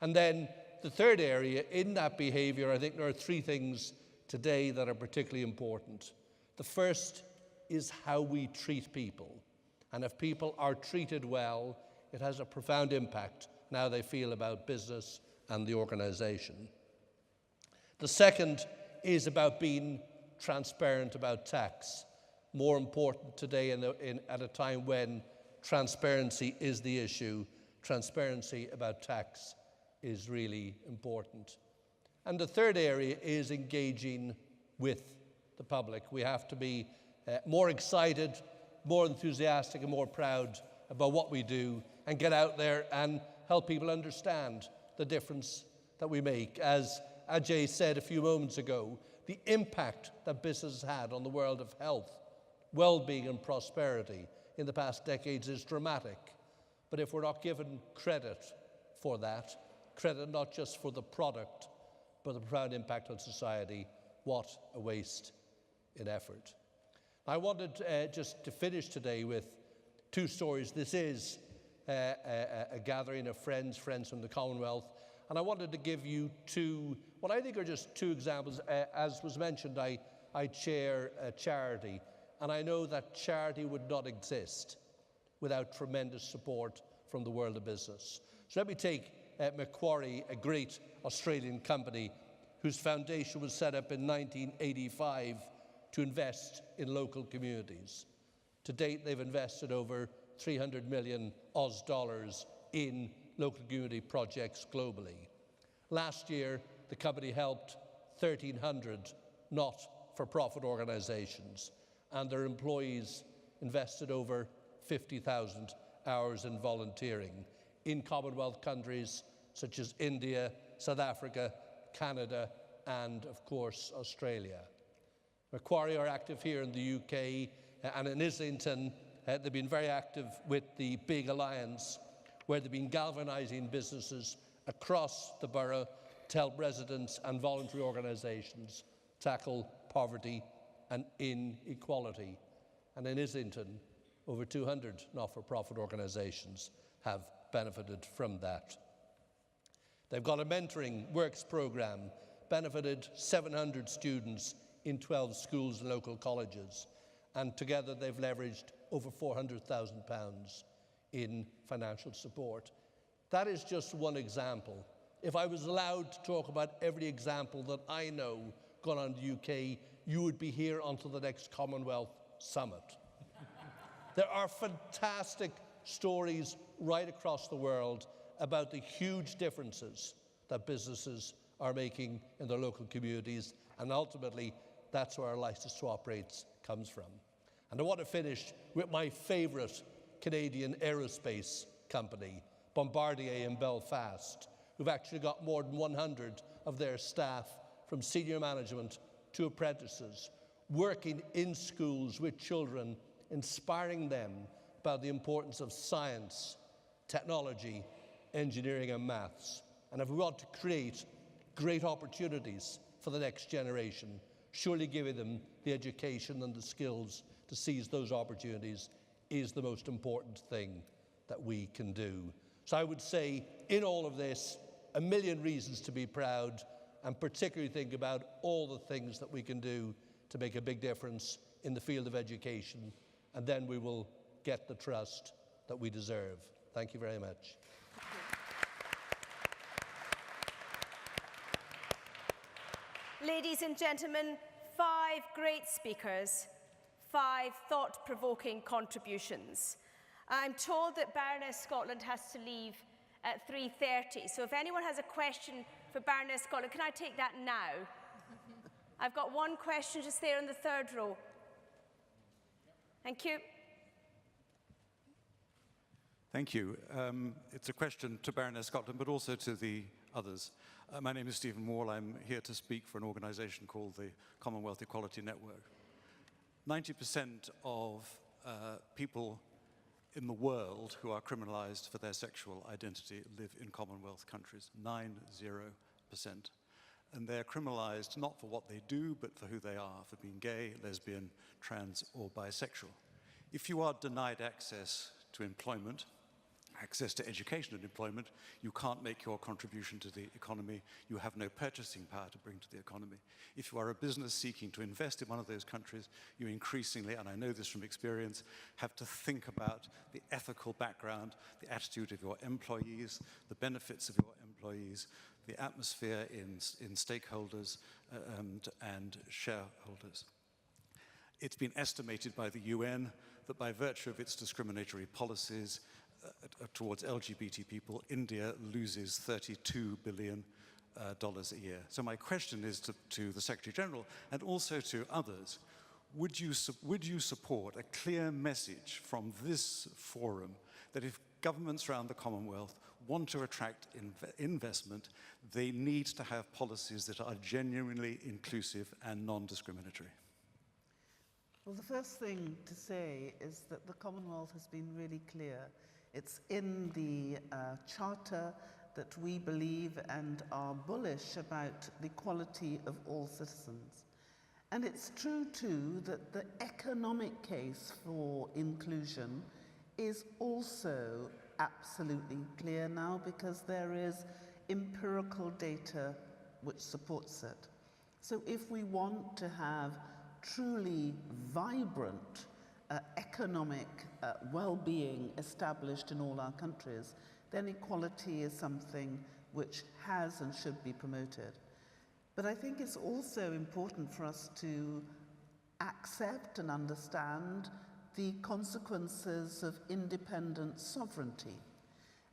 And then the third area in that behavior, I think there are 3 things today that are particularly important. The first is how we treat people. And if people are treated well, it has a profound impact on how they feel about business and the organization. The second is about being transparent about tax. More important today at a time when transparency is the issue. Transparency about tax is really important. And the third area is engaging with the public. We have to be more excited, more enthusiastic, and more proud about what we do, and get out there and help people understand the difference that we make. As Ajay said a few moments ago, the impact that business has had on the world of health, well-being, and prosperity in the past decades is dramatic. But if we're not given credit for that, credit not just for the product, but the profound impact on society, what a waste in effort. I wanted just to finish today with 2 stories. This is a gathering of friends from the Commonwealth, and I wanted to give you 2, what I think are just 2 examples. As was mentioned, I chair a charity, and I know that charity would not exist without tremendous support from the world of business. So let me take Macquarie, a great Australian company whose foundation was set up in 1985 to invest in local communities. To date, they've invested over 300 million Aus dollars in local community projects globally. Last year, the company helped 1,300 not-for-profit organisations, and their employees invested over 50,000 hours in volunteering in Commonwealth countries such as India, South Africa, Canada, and of course Australia. Macquarie are active here in the UK, and in Islington they've been very active with the Big Alliance, where they've been galvanising businesses across the borough to help residents and voluntary organisations tackle poverty and inequality. And in Islington, over 200 not-for-profit organisations have benefited from that. They've got a mentoring works programme, benefited 700 students in 12 schools and local colleges, and together they've leveraged over £400,000 in financial support. That is just one example. If I was allowed to talk about every example that I know going on in the UK, you would be here until the next Commonwealth Summit. There are fantastic stories right across the world about the huge differences that businesses are making in their local communities, and ultimately that's where our license to operate comes from. And I want to finish with my favourite Canadian aerospace company, Bombardier in Belfast, who've actually got more than 100 of their staff, from senior management to apprentices, working in schools with children, inspiring them about the importance of science, technology, engineering and maths. And if we want to create great opportunities for the next generation, surely giving them the education and the skills to seize those opportunities is the most important thing that we can do. So I would say, in all of this, a million reasons to be proud, and particularly think about all the things that we can do to make a big difference in the field of education, and then we will get the trust that we deserve. Thank you very much. Ladies and gentlemen, 5 great speakers, 5 thought-provoking contributions. I'm told that Baroness Scotland has to leave at 3:30, so if anyone has a question for Baroness Scotland, can I take that now? I've got one question just there in the 3rd row. Thank you. Thank you. It's a question to Baroness Scotland, but also to the others. My name is Stephen Wall. I'm here to speak for an organisation called the Commonwealth Equality Network. 90% of people in the world who are criminalised for their sexual identity live in Commonwealth countries, 90%. And they're criminalised not for what they do, but for who they are, for being gay, lesbian, trans, or bisexual. If you are denied access to employment, access to education and employment, you can't make your contribution to the economy. You have no purchasing power to bring to the economy. If you are a business seeking to invest in one of those countries, you increasingly, and I know this from experience, have to think about the ethical background, the attitude of your employees, the benefits of your employees, the atmosphere in stakeholders and shareholders. It's been estimated by the UN that by virtue of its discriminatory policies towards LGBT people, India loses $32 billion a year. So my question is to the Secretary-General and also to others, would you support a clear message from this forum that if governments around the Commonwealth want to attract investment, they need to have policies that are genuinely inclusive and non-discriminatory? Well, the first thing to say is that the Commonwealth has been really clear. It's in the Charter that we believe and are bullish about the equality of all citizens. And it's true, too, that the economic case for inclusion is also absolutely clear now because there is empirical data which supports it. So if we want to have truly vibrant economic well-being established in all our countries, then equality is something which has and should be promoted. But I think it's also important for us to accept and understand the consequences of independent sovereignty.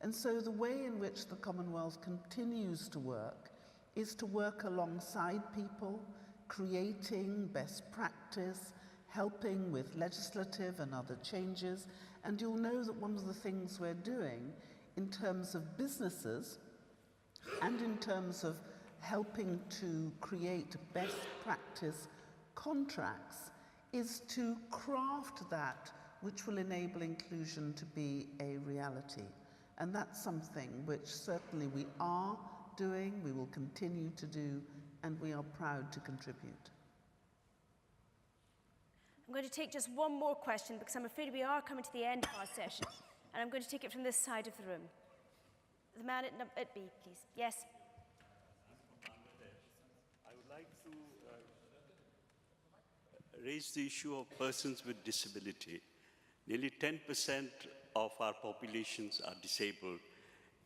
And so the way in which the Commonwealth continues to work is to work alongside people, creating best practice, helping with legislative and other changes. And you'll know that one of the things we're doing in terms of businesses and in terms of helping to create best practice contracts is to craft that which will enable inclusion to be a reality. And that's something which certainly we are doing, we will continue to do, and we are proud to contribute. I'm going to take just one more question because I'm afraid we are coming to the end of our session. And I'm going to take it from this side of the room. The man at B, please. Yes. I would like to raise the issue of persons with disability. Nearly 10% of our populations are disabled.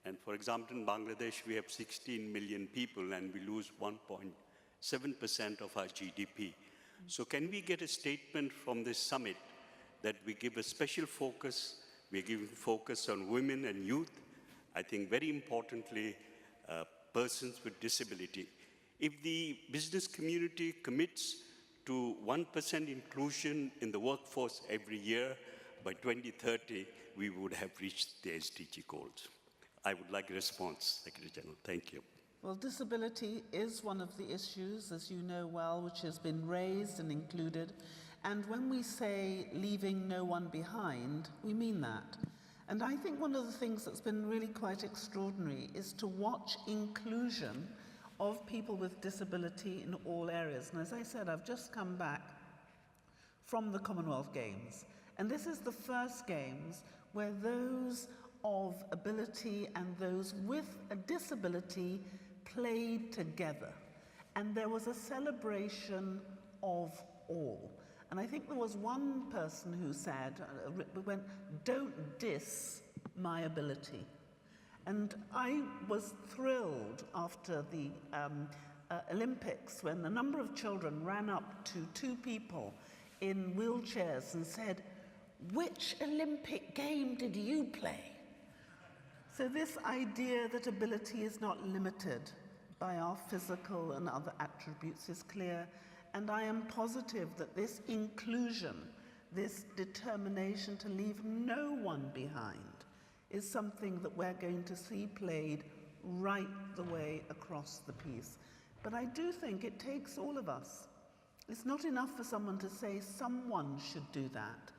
And for example, in Bangladesh, we have 16 million people and we lose 1.7% of our GDP. So can we get a statement from this summit that we give a special focus, we're giving focus on women and youth, I think very importantly, persons with disability. If the business community commits to 1% inclusion in the workforce every year, by 2030, we would have reached the SDG goals. I would like a response, Secretary General. Thank you. Well, disability is one of the issues, as you know well, which has been raised and included. And when we say leaving no one behind, we mean that. And I think one of the things that's been really quite extraordinary is to watch inclusion of people with disability in all areas. And as I said, I've just come back from the Commonwealth Games. And this is the first Games where those of ability and those with a disability played together. And there was a celebration of all. And I think there was one person who said, don't diss my ability. And I was thrilled after the Olympics when a number of children ran up to two people in wheelchairs and said, "Which Olympic game did you play?" So this idea that ability is not limited by our physical and other attributes is clear. And I am positive that this inclusion, this determination to leave no one behind, is something that we're going to see played right the way across the piece. But I do think it takes all of us. It's not enough for someone to say someone should do that.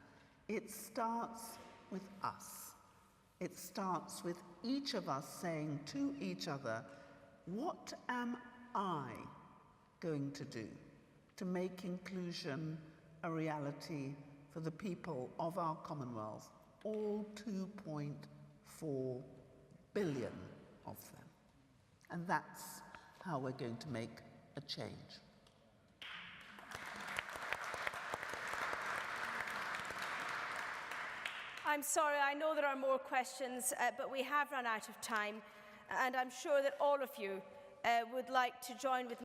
It starts with us. It starts with each of us saying to each other, what am I going to do to make inclusion a reality for the people of our Commonwealth, all 2.4 billion of them. And that's how we're going to make a change. I'm sorry, I know there are more questions, but we have run out of time. And I'm sure that all of you would like to join with me